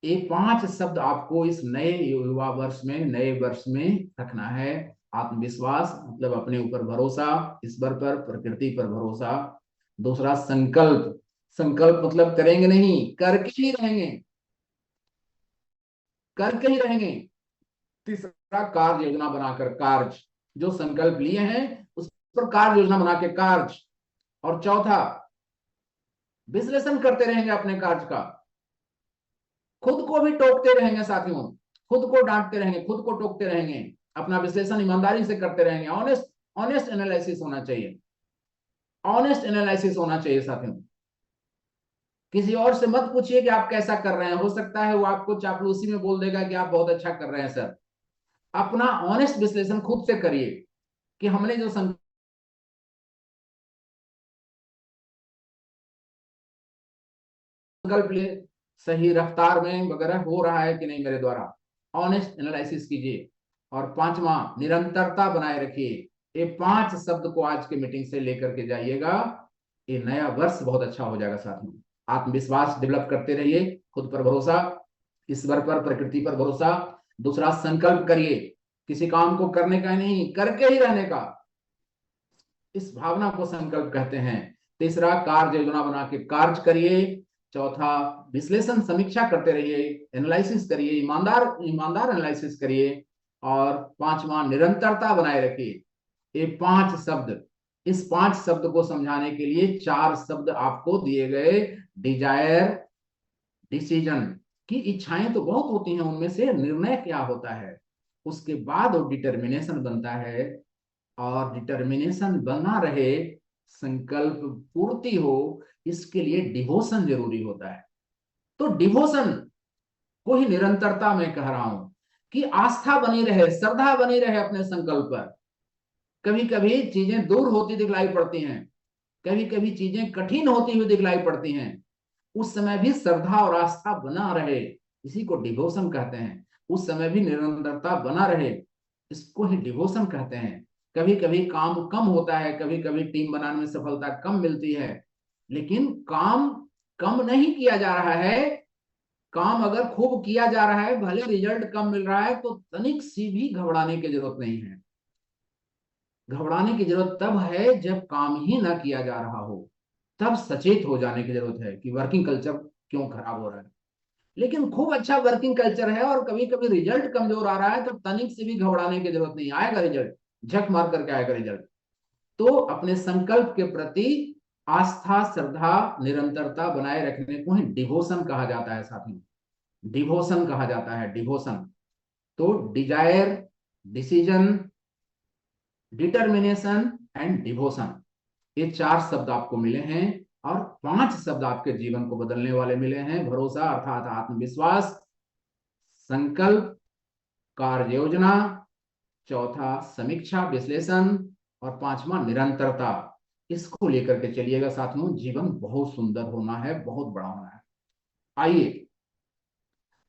ये 5 शब्द आपको इस नए युवा वर्ष में, नए वर्ष में रखना है। आत्मविश्वास मतलब अपने ऊपर भरोसा, ईश्वर पर, प्रकृति पर भरोसा। दूसरा संकल्प, संकल्प मतलब करेंगे नहीं, करके ही रहेंगे, करके ही रहेंगे। तीसरा कार्य योजना बनाकर, कार्य, जो संकल्प लिए हैं उस पर कार्य योजना बना के कार्य। और चौथा, विश्लेषण करते रहेंगे अपने कार्य का, खुद को भी टोकते रहेंगे साथियों, खुद को डांटते रहेंगे, खुद को टोकते रहेंगे, अपना विश्लेषण ईमानदारी से करते रहेंगे। ऑनेस्ट ऑनेस्ट एनालिसिस होना चाहिए, ऑनेस्ट एनालिसिस होना चाहिए साथियों। किसी और से मत पूछिए कि आप कैसा कर रहे हैं, हो सकता है वो आपको चापलूसी में बोल देगा कि आप बहुत अच्छा कर रहे हैं सर। अपना ऑनेस्ट विश्लेषण खुद से करिए कि हमने जो संकल्प लिए सही रफ्तार में वगैरह हो रहा है कि नहीं मेरे द्वारा। ऑनेस्ट एनालिसिस कीजिए। और पांचवा, निरंतरता बनाए रखिए। ये 5 शब्द को आज के मीटिंग से लेकर के जाइएगा, ये नया वर्ष बहुत अच्छा हो जाएगा साथियों। आत्मविश्वास डेवलप करते रहिए, खुद पर भरोसा, ईश्वर पर, प्रकृति पर भरोसा। दूसरा, संकल्प करिए, किसी काम को करने का नहीं, करके ही रहने का, इस भावना को संकल्प कहते हैं। तीसरा, कार्य योजना बना के कार्य करिए। चौथा, विश्लेषण समीक्षा करते रहिए, एनालिसिस करिए, ईमानदार ईमानदार एनालिसिस करिए। और पांचवा, निरंतरता बनाए रखिए। ये 5 शब्द, इस 5 शब्द को समझाने के लिए 4 शब्द आपको दिए गए। डिजायर, डिसीजन, की इच्छाएं तो बहुत होती हैं, उनमें से निर्णय क्या होता है, उसके बाद वो डिटर्मिनेशन बनता है। और डिटर्मिनेशन बना रहे, संकल्प पूर्ति हो, इसके लिए डिवोशन जरूरी होता है। तो डिवोशन को ही निरंतरता में कह रहा हूं, कि आस्था बनी रहे, श्रद्धा बनी रहे अपने संकल्प पर। कभी कभी चीजें दूर होती दिखलाई पड़ती हैं, कभी कभी चीजें कठिन होती हुई दिखलाई पड़ती हैं, उस समय भी श्रद्धा और आस्था बना रहे, इसी को डिवोशन कहते हैं। उस समय भी निरंतरता बना रहे, इसको ही डिवोशन कहते हैं। कभी कभी काम कम होता है, कभी कभी टीम बनाने में सफलता कम मिलती है, लेकिन काम कम नहीं किया जा रहा है। काम अगर खूब किया जा रहा है, भले रिजल्ट कम मिल रहा है, तो तनिक सी भी घबराने की जरूरत नहीं है। घबराने की जरूरत तब है जब काम ही ना किया जा रहा हो, तब सचेत हो जाने की जरूरत है कि वर्किंग कल्चर क्यों खराब हो रहा है। लेकिन खूब अच्छा वर्किंग कल्चर है और कभी कभी रिजल्ट कमजोर आ रहा है, तो तनिक से भी घबराने की जरूरत नहीं, आएगा रिजल्ट, झक मार करके आएगा रिजल्ट। तो अपने संकल्प के प्रति आस्था, श्रद्धा, निरंतरता बनाए रखने को ही डिवोशन कहा जाता है साथियों। डिवोशन कहा जाता है, डिवोशन। तो desire, decision, determination and devotion, ये 4 शब्द आपको मिले हैं। और 5 शब्द आपके जीवन को बदलने वाले मिले हैं। भरोसा अर्थात आत्मविश्वास, संकल्प, कार्य योजना, चौथा समीक्षा विश्लेषण, और पांचवा निरंतरता। इसको लेकर के चलिएगा साथियों, जीवन बहुत सुंदर होना है, बहुत बड़ा होना है। आइए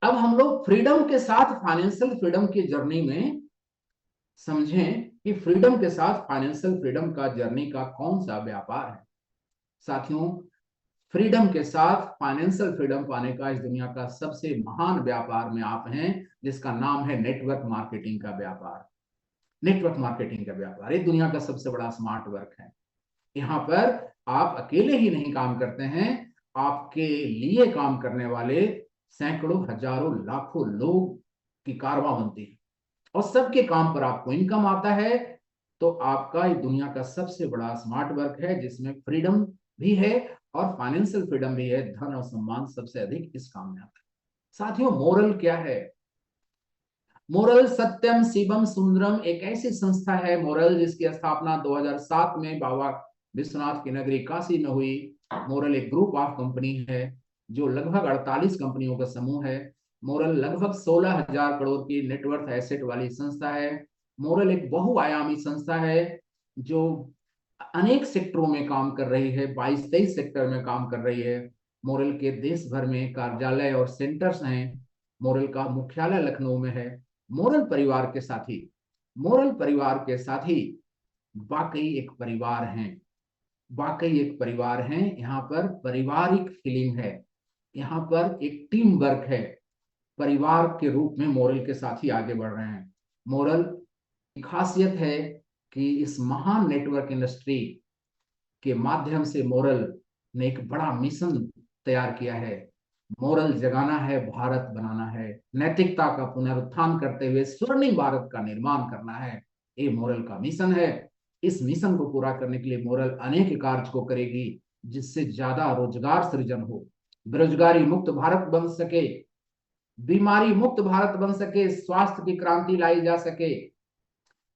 अब हम लोग फ्रीडम के साथ फाइनेंशियल फ्रीडम की जर्नी में समझें कि फ्रीडम के साथ फाइनेंशियल फ्रीडम का जर्नी का कौन सा व्यापार है। साथियों, फ्रीडम के साथ फाइनेंशियल फ्रीडम पाने का इस दुनिया का सबसे महान व्यापार में आप हैं, जिसका नाम है नेटवर्क मार्केटिंग का व्यापार। नेटवर्क मार्केटिंग का व्यापार ये दुनिया का सबसे बड़ा स्मार्ट वर्क है। यहाँ पर आप अकेले ही नहीं काम करते हैं, आपके लिए काम करने वाले सैकड़ों हजारों लाखों लोग की कारवां बनती है और सबके काम पर आपको इनकम आता है। तो आपका इस दुनिया का सबसे बड़ा स्मार्ट वर्क है, जिसमें फ्रीडम भी है और फाइनेंशियल फ्रीडम भी है। धन और सम्मान सबसे अधिक इस काम में आता है। साथियों, मोरल क्या है? मोरल सत्यम शिवम सुंदरम एक ऐसी संस्था है मोरल, जिसकी स्थापना 2007 में बाबा विश्वनाथ की नगरी काशी में हुई। मोरल एक ग्रुप ऑफ कंपनी है जो लगभग 48 कंपनियों का समूह है। मोरल लगभग 16,000 करोड़ की नेटवर्थ एसेट वाली संस्था है। मोरल एक बहुआयामी संस्था है जो अनेक सेक्टरों में काम कर रही है, 22-23 सेक्टर में काम कर रही है। मोरल के देश भर में कार्यालय और सेंटर्स हैं। मोरल का मुख्यालय लखनऊ में है। मोरल परिवार के साथी, मोरल परिवार के साथी वाकई एक परिवार हैं, वाकई एक परिवार हैं। यहाँ पर पारिवारिक फीलिंग है, यहाँ पर एक टीम वर्क है। परिवार के रूप में मोरल के साथी आगे बढ़ रहे हैं। मोरल की खासियत है कि इस महान नेटवर्क इंडस्ट्री के माध्यम से मोरल ने एक बड़ा मिशन तैयार किया है। मोरल जगाना है, भारत बनाना है, नैतिकता का पुनरुत्थान करते हुए स्वर्णिम भारत का निर्माण करना है। ये मोरल का मिशन है। इस मिशन को पूरा करने के लिए मोरल अनेक कार्य को करेगी, जिससे ज्यादा रोजगार सृजन हो, बेरोजगारी मुक्त भारत बन सके, बीमारी मुक्त भारत बन सके, स्वास्थ्य की क्रांति लाई जा सके,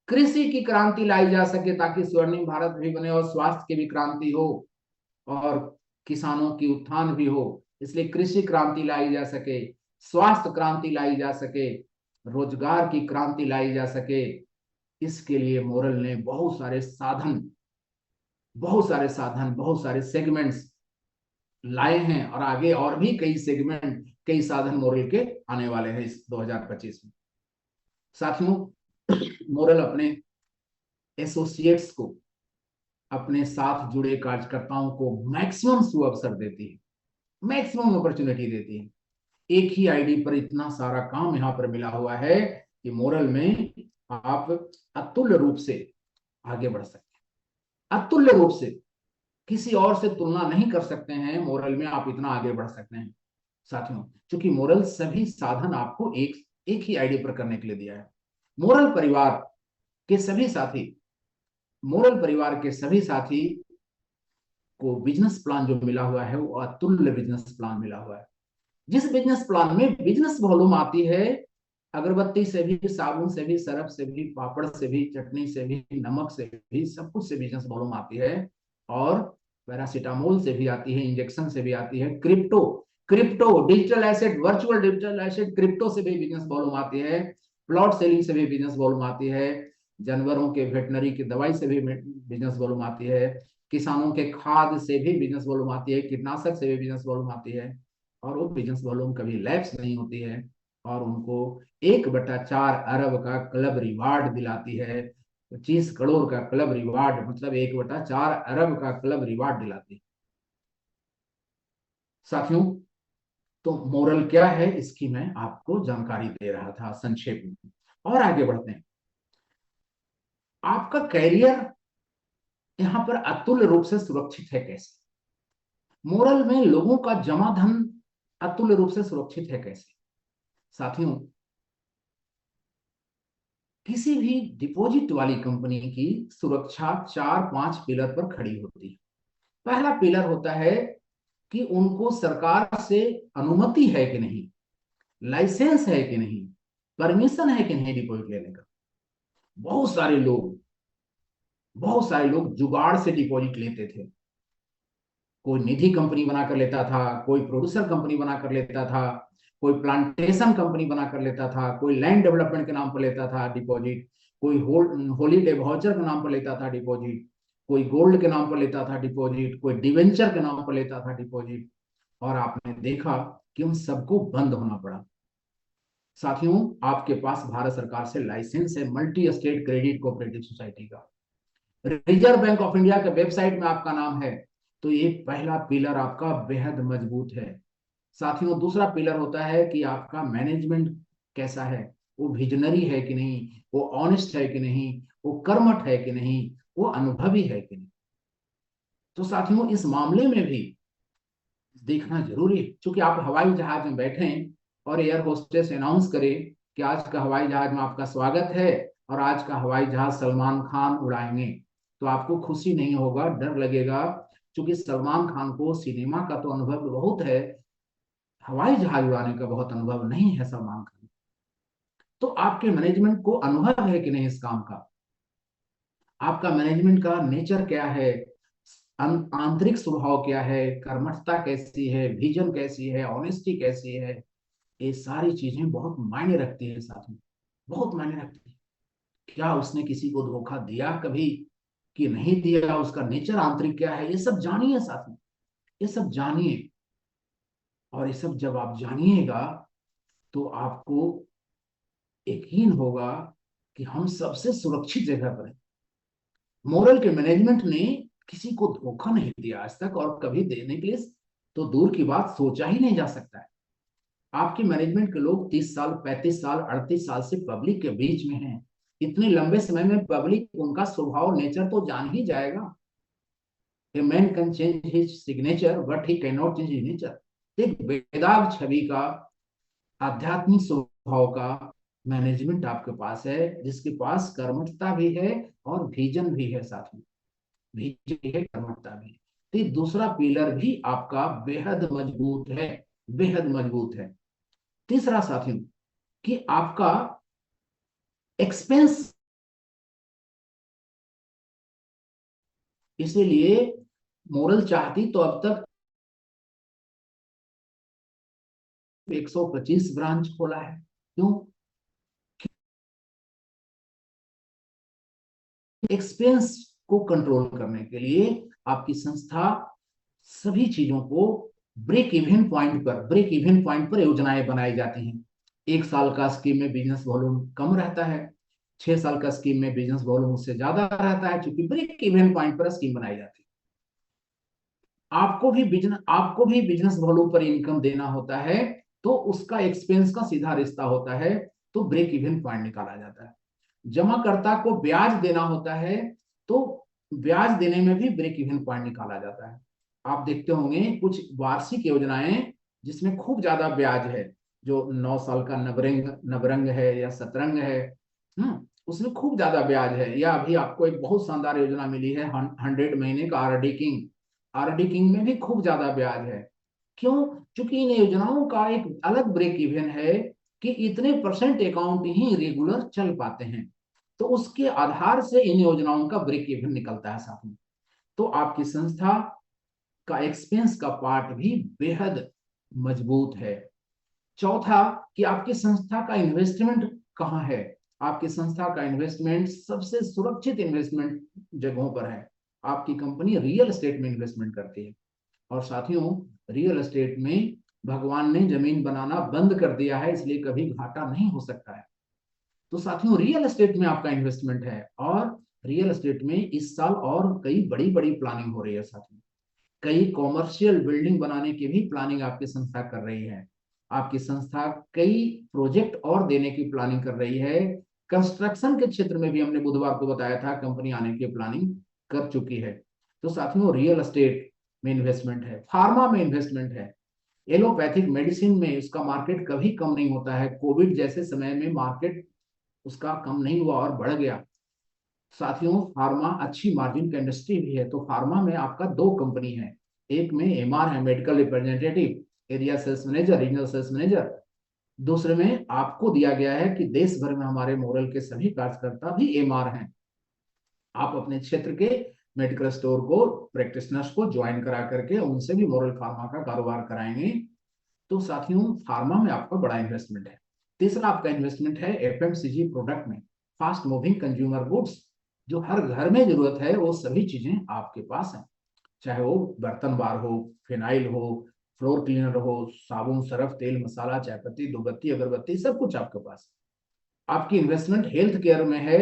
कृषि की क्रांति लाई जा सके, ताकि स्वर्णिम भारत भी बने और स्वास्थ्य की भी क्रांति हो और किसानों की उत्थान भी हो। इसलिए कृषि क्रांति लाई जा सके, स्वास्थ्य क्रांति लाई जा सके, रोजगार की क्रांति लाई जा सके। इसके लिए मोरल ने बहुत सारे साधन, बहुत सारे सेगमेंट्स लाए हैं और आगे और भी कई सेगमेंट, कई साधन मोरल के आने वाले हैं इस 2025 में। साथियों, मोरल अपने एसोसिएट्स को, अपने साथ जुड़े कार्यकर्ताओं को मैक्सिमम सुअवसर देती है, मैक्सिमम अपॉर्चुनिटी देती है। एक ही आईडी पर इतना सारा काम यहाँ पर मिला हुआ है कि मोरल में आप अतुल्य रूप से आगे बढ़ सकते हैं, अतुल्य रूप से किसी और से तुलना नहीं कर सकते हैं। मोरल में आप इतना आगे बढ़ सकते हैं साथियों, क्योंकि मोरल सभी साधन आपको एक ही आईडी पर करने के लिए दिया है। मोरल परिवार के सभी साथी, मोरल परिवार के सभी साथी को बिजनेस प्लान जो मिला हुआ है वो अतुल्य बिजनेस प्लान मिला हुआ है। जिस बिजनेस प्लान में बिजनेस वॉल्यूम आती है, अगरबत्ती से भी, साबुन से भी, सरफ से भी, पापड़ से भी, चटनी से भी, नमक से भी, सब कुछ से बिजनेस वॉल्यूम आती है। और पैरासीटामोल से भी आती है, इंजेक्शन से भी आती है, crypto crypto digital asset, virtual digital asset crypto से भी बिजनेस वॉल्यूम आती है, प्लॉट सेलिंग से भी बिजनेस वॉल्यूम आती है, जानवरों के वेटनरी की दवाई से भी बिजनेस वॉल्यूम आती है, किसानों के खाद से भी बिजनेस वॉल्यूम आती है, कीटनाशक से भी बिजनेस वॉल्यूम आती है। और वो बिजनेस वॉल्यूम कभी लैप्स नहीं होती है और उनको 1/4 अरब का क्लब रिवार्ड दिलाती है। 25 करोड़ का क्लब रिवार्ड मतलब 1/4 अरब का क्लब रिवार्ड दिलाती है। साथियों, तो मोरल क्या है इसकी मैं आपको जानकारी दे रहा था संक्षेप में। और आगे बढ़ते हैं। आपका कैरियर यहां पर अतुल्य रूप से सुरक्षित है कैसे? मोरल में लोगों का जमा धन अतुल्य रूप से सुरक्षित है कैसे? साथियों, किसी भी डिपॉजिट वाली कंपनी की सुरक्षा 4-5 पिलर पर खड़ी होती है। पहला पिलर होता है कि उनको सरकार से अनुमति है कि नहीं, लाइसेंस है कि नहीं, परमिशन है कि नहीं डिपॉजिट लेने का। बहुत सारे लोग, बहुत सारे लोग जुगाड़ से डिपॉजिट लेते थे। कोई निधि कंपनी बनाकर लेता था, कोई प्रोड्यूसर कंपनी बनाकर लेता था, कोई प्लांटेशन कंपनी बना कर लेता था, कोई लैंड डेवलपमेंट के नाम पर लेता था डिपॉजिट, कोई हॉलीडे वाउचर के नाम पर लेता था डिपॉजिट, कोई गोल्ड के नाम पर लेता था डिपॉजिट, कोई डिवेंचर के नाम पर लेता था डिपॉजिट। और आपने देखा कि उन सबको बंद होना पड़ा। साथियों, आपके पास भारत सरकार से लाइसेंस है multi state credit cooperative society का, रिजर्व बैंक ऑफ इंडिया के वेबसाइट में आपका नाम है, तो ये पहला पिलर आपका बेहद मजबूत है। साथियों, दूसरा पिलर होता है कि आपका मैनेजमेंट कैसा है, वो विजनरी है कि नहीं, वो ऑनेस्ट है कि नहीं, वो कर्मठ है कि नहीं, वो अनुभवी है कि नहीं। तो साथियों, इस मामले में भी देखना जरूरी है। क्योंकि आप हवाई जहाज में बैठे हैं और एयर होस्टेस अनाउंस करे कि आज का हवाई जहाज में आपका स्वागत है और आज का हवाई जहाज सलमान खान उड़ाएंगे, तो आपको खुशी नहीं होगा, डर लगेगा। क्योंकि सलमान खान को सिनेमा का तो अनुभव बहुत है, हवाई जहाज उड़ाने का बहुत अनुभव नहीं है सलमान खान। तो आपके मैनेजमेंट को अनुभव है कि नहीं इस काम का, आपका मैनेजमेंट का नेचर क्या है, आंतरिक स्वभाव क्या है, कर्मठता कैसी है, विजन कैसी है, ऑनेस्टी कैसी है, ये सारी चीजें बहुत मायने रखती है साथ में, बहुत मायने रखती है। क्या उसने किसी को धोखा दिया कभी कि नहीं दिया, उसका नेचर आंतरिक क्या है, ये सब जानिए साथ में, ये सब जानिए। और ये सब जब आप जानिएगा तो आपको यकीन होगा कि हम सबसे सुरक्षित जगह पर हैं। मोरल के मैनेजमेंट ने किसी को धोखा नहीं दिया आज तक, और कभी देने के लिए तो दूर की बात सोचा ही नहीं जा सकता है। आपके मैनेजमेंट के लोग 30 साल, 35 साल, 38 साल से पब्लिक के बीच में हैं। इतने लंबे समय में पब्लिक उनका स्वभाव नेचर तो जान ही जाएगा। A man can change his signature, but he cannot change his nature। एक बेदाग छवि का, आध्यात्मिक स्वभाव का मैनेजमेंट आपके पास है, जिसके पास कर्मठता भी है और विजन भी है साथ में, विजन भी है, कर्मठता भी है। तो दूसरा पिलर भी आपका बेहद मजबूत है, बेहद मजबूत है। तीसरा साथियों, कि आपका एक्सपेंस, इसीलिए मोरल चाहती तो अब तक 125 ब्रांच खोला है। क्यों? एक्सपेंस को कंट्रोल करने के लिए आपकी संस्था सभी चीजों को ब्रेक इवन पॉइंट पर योजनाएं बनाई जाती हैं। 1 साल का स्कीम में बिजनेस वॉल्यूम कम रहता है, 6 साल का स्कीम में बिजनेस वॉल्यूम उससे ज्यादा रहता है, क्योंकि ब्रेक इवन पॉइंट पर स्कीम बनाई जाती है। आपको भी बिजनेस वॉल्यूम पर इनकम देना होता है, तो उसका एक्सपेंस का सीधा रिश्ता होता है, तो ब्रेक इवन पॉइंट निकाला जाता है। जमाकर्ता को ब्याज देना होता है, तो ब्याज देने में भी ब्रेक इवन पॉइंट निकाला जाता है। आप देखते होंगे कुछ वार्षिक योजनाएं जिसमें खूब ज्यादा ब्याज है, जो 9 साल का नवरंग नवरंग है या सतरंग है, उसमें खूब ज्यादा ब्याज है। या अभी आपको एक बहुत शानदार योजना मिली है 100 महीने का आरडी किंग, आरडी किंग में भी खूब ज्यादा ब्याज है। क्यों? क्योंकि इन योजनाओं का एक अलग ब्रेक इवन है कि इतने परसेंट अकाउंट ही रेगुलर चल पाते हैं, तो उसके आधार से इन योजनाओं का ब्रेक इवन निकलता है साथ में। तो आपकी संस्था का एक्सपेंस का पार्ट भी बेहद मजबूत है। चौथा, कि आपकी संस्था का इन्वेस्टमेंट कहाँ है। आपकी संस्था का इन्वेस्टमेंट सबसे सुरक्षित इन्वेस्टमेंट जगहों पर है। आपकी कंपनी रियल एस्टेट में इन्वेस्टमेंट करती है, और साथियों, रियल एस्टेट में भगवान ने जमीन बनाना बंद कर दिया है, इसलिए कभी घाटा नहीं हो सकता है। तो साथियों, रियल एस्टेट में आपका इन्वेस्टमेंट है, और रियल एस्टेट में इस साल और कई बड़ी बड़ी प्लानिंग हो रही है साथियों। कई कॉमर्शियल बिल्डिंग बनाने की भी प्लानिंग आपकी संस्था कर रही है। आपकी संस्था कई प्रोजेक्ट और देने की प्लानिंग कर रही है। कंस्ट्रक्शन के क्षेत्र में भी हमने बुधवार को बताया था कंपनी आने की प्लानिंग कर चुकी है। तो साथियों, रियल एस्टेट में इन्वेस्टमेंट है, फार्मा में इन्वेस्टमेंट है, एलोपैथिक मेडिसिन में उसका मार्केट कभी कम नहीं होता है। कोविड जैसे समय में मार्केट उसका कम नहीं हुआ और बढ़ गया। साथियों, फार्मा अच्छी मार्जिन का इंडस्ट्री भी है, तो फार्मा में आपका दो कंपनी है। एक में एमआर है, medical representative, area sales manager, regional sales manager. दूसरे में आपको दिया गया है कि देश भर में हमारे मोरल के सभी कार्यकर्ता भी एमआर हैं। आप अपने क्षेत्र के मेडिकल स्टोर को, प्रैक्टिशनर्स को ज्वाइन करा करके उनसे भी मोरल फार्मा का कारोबार कराएंगे। तो साथियों फार्मा में आपका बड़ा इन्वेस्टमेंट है। तीसरा आपका इन्वेस्टमेंट है एफएमसीजी प्रोडक्ट में, फास्ट मूविंग कंज्यूमर गुड्स। जो हर घर में जरूरत है वो सभी चीजें आपके पास है, चाहे वो बर्तन बार हो, फिनाइल हो, फ्लोर क्लीनर हो, साबुन, सरफ, तेल, मसाला, चायपत्ती, धूपबत्ती, अगरबत्ती, सब कुछ आपके पास। आपकी इन्वेस्टमेंट हेल्थ केयर में है,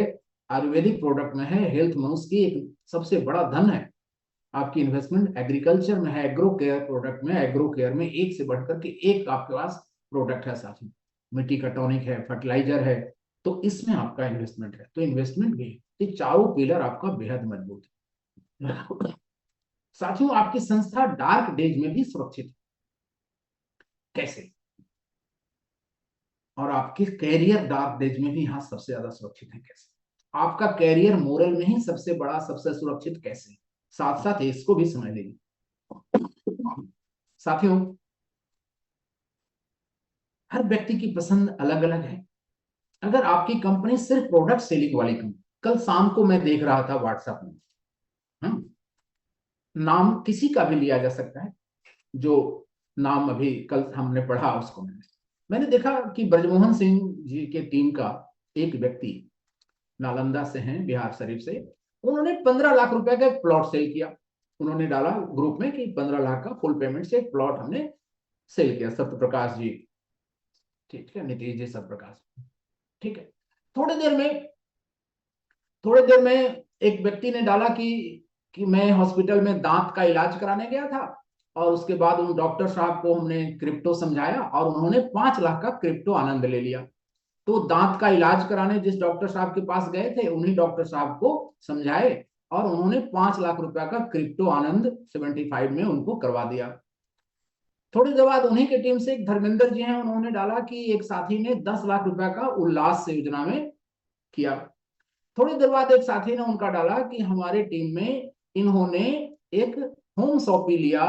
आयुर्वेदिक प्रोडक्ट में है। हेल्थ मनुष्य की एक सबसे बड़ा धन है। आपकी इन्वेस्टमेंट एग्रीकल्चर में है, एग्रो केयर प्रोडक्ट में। एग्रो केयर में एक से बढ़कर के एक आपके पास प्रोडक्ट है साथी। मिट्टी का टॉनिक है, फर्टिलाइजर है, तो इसमें आपका इन्वेस्टमेंट है। तो इन्वेस्टमेंट भी, ये चारों पिलर आपका बेहद मजबूत है। साथियों आपकी संस्था डार्क डेज में भी सुरक्षित है। कैसे? और आपके कैरियर डार्क डेज में भी यहाँ सबसे ज्यादा सुरक्षित है। कैसे? आपका कैरियर मोरल में ही सबसे बड़ा, सबसे सुरक्षित कैसे? साथ साथ इसको भी समझ लीजिए साथियों, हर व्यक्ति की पसंद अलग अलग है। अगर आपकी कंपनी सिर्फ प्रोडक्ट सेलिंग वाली कंपनी, कल शाम को मैं देख रहा था व्हाट्सएप में, हम नाम किसी का भी लिया जा सकता है, जो नाम अभी कल हमने पढ़ा उसको मैंने देखा कि ब्रजमोहन सिंह जी के टीम का एक व्यक्ति नालंदा से हैं, बिहार शरीफ से, उन्होंने 15 लाख रुपए का एक प्लॉट सेल किया। उन्होंने डाला ग्रुप में कि 15 लाख का फुल पेमेंट से एक प्लॉट हमने सेल किया। सत्य प्रकाश जी, ठीक है, नीतीश जी, सत्य प्रकाश, ठीक है। थोड़ी देर में थोड़ी देर में एक व्यक्ति ने डाला कि मैं हॉस्पिटल में दांत का इलाज कराने गया था, और उसके बाद उन डॉक्टर साहब को हमने क्रिप्टो समझाया और उन्होंने 5 लाख का क्रिप्टो आनंद ले लिया। तो दांत का इलाज कराने जिस डॉक्टर साहब के पास गए थे, उन्हीं डॉक्टर साहब को समझाए और उन्होंने 5 लाख रुपया का क्रिप्टो आनंद 75 में उनको करवा दिया। थोड़ी देर बाद उन्हीं की टीम से एक धर्मेंद्र जी हैं, उन्होंने डाला कि एक साथी ने 10 लाख रुपया का उल्लास योजना में किया। थोड़ी देर बाद एक साथी ने उनका डाला कि हमारे टीम में इन्होंने एक होम शॉपी लिया।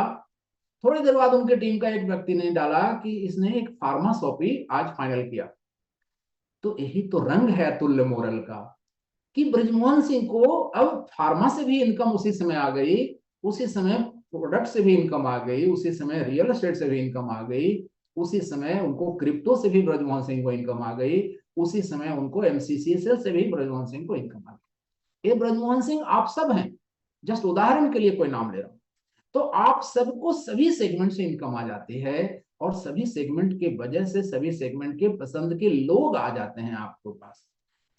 थोड़ी देर बाद उनके टीम का एक व्यक्ति ने डाला कि इसने एक फार्मा शॉपी आज फाइनल किया। तो यही तो रंग है अतुल्य मोरल का, कि ब्रजमोहन सिंह को अब फार्मा से भी इनकम उसी समय आ गई, उसी समय प्रोडक्ट से भी इनकम आ गई, उसी समय रियल एस्टेट से भी इनकम आ गई, उसी समय उनको क्रिप्टो से भी ब्रजमोहन सिंह को इनकम आ गई, उसी समय उनको एमसीसीएल से भी ब्रजमोहन सिंह को इनकम आ गई। ये ब्रजमोहन सिंह आप सब हैं, जस्ट उदाहरण के लिए कोई नाम ले रहा हूं। तो आप सबको सभी सेगमेंट से इनकम आ जाती है, और सभी सेगमेंट के वजह से सभी सेगमेंट के पसंद के लोग आ जाते हैं आपके पास।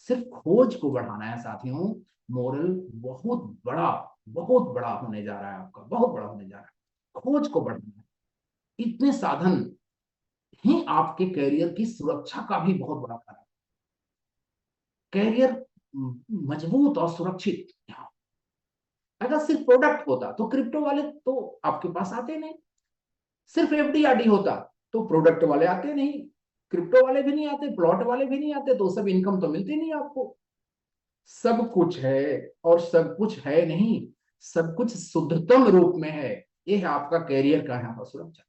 सिर्फ खोज को बढ़ाना है साथियों। मोरल बहुत बड़ा होने जा रहा है आपका, बहुत बड़ा होने जा रहा है। खोज को बढ़ाना है। इतने साधन ही आपके कैरियर की सुरक्षा का भी बहुत बड़ा कारण है। कैरियर मजबूत और सुरक्षित, अगर सिर्फ प्रोडक्ट होता तो क्रिप्टो वाले तो आपके पास आते नहीं। सिर्फ एफडीआरडी होता तो प्रोडक्ट वाले आते नहीं, क्रिप्टो वाले भी नहीं आते, प्लॉट वाले भी नहीं आते, तो सब इनकम तो मिलती नहीं आपको। सब कुछ है और सब कुछ है नहीं, सब कुछ शुद्धतम रूप में है। ये है आपका कैरियर का यहाँ पर सुरक्षा।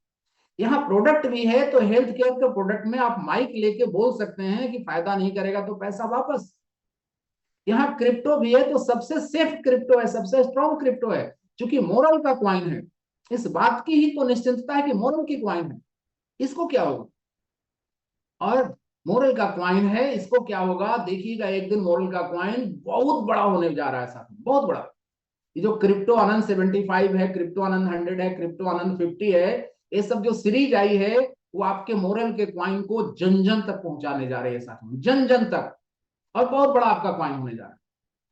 यहाँ प्रोडक्ट भी है, तो हेल्थ केयर के प्रोडक्ट में आप माइक लेके बोल सकते हैं कि फायदा नहीं करेगा तो पैसा वापस। यहाँ क्रिप्टो भी है, तो सबसे सेफ क्रिप्टो है, सबसे स्ट्रॉन्ग क्रिप्टो है, क्योंकि मोरल का क्वाइन है। इस बात की ही तो निश्चिंतता है कि मोरल की क्वाइन है, इसको क्या होगा। और मोरल का क्वाइन है, इसको क्या होगा देखिएगा, एक दिन मोरल का क्वाइन बहुत बड़ा होने जा रहा है साथ में, बहुत बड़ा। ये जो क्रिप्टो आनंद 75 है, क्रिप्टो आनंद 100 है, क्रिप्टो आनंद 50 है, ये सब जो सीरीज आई है, वो आपके मोरल के क्वाइन को जन जन तक पहुंचाने जा रहे हैं साथ में, जन जन तक। और बहुत बड़ा आपका क्वाइन होने जा रहा है।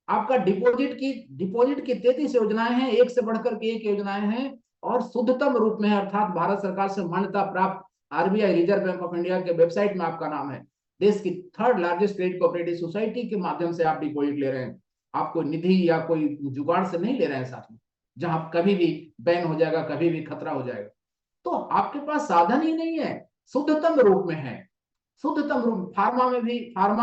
आपका डिपॉजिट की 33 योजनाएं हैं, एक से बढ़कर के एक योजनाएं हैं, और शुद्धतम रूप में है, अर्थात भारत सरकार से मान्यता प्राप्त RBI reserve bank of India के वेबसाइट में आपका नाम है। देश की third largest credit cooperative society के माध्यम से आप डिपॉजिट ले रहे हैं। आप कोई निधि या कोई जुगाड़ से नहीं ले रहे हैं साथ में, जहां कभी भी बैन हो जाएगा, कभी भी खतरा हो जाएगा। तो आपके पास साधन ही नहीं है, शुद्धतम रूप में है। शुद्धतम रूप फार्मा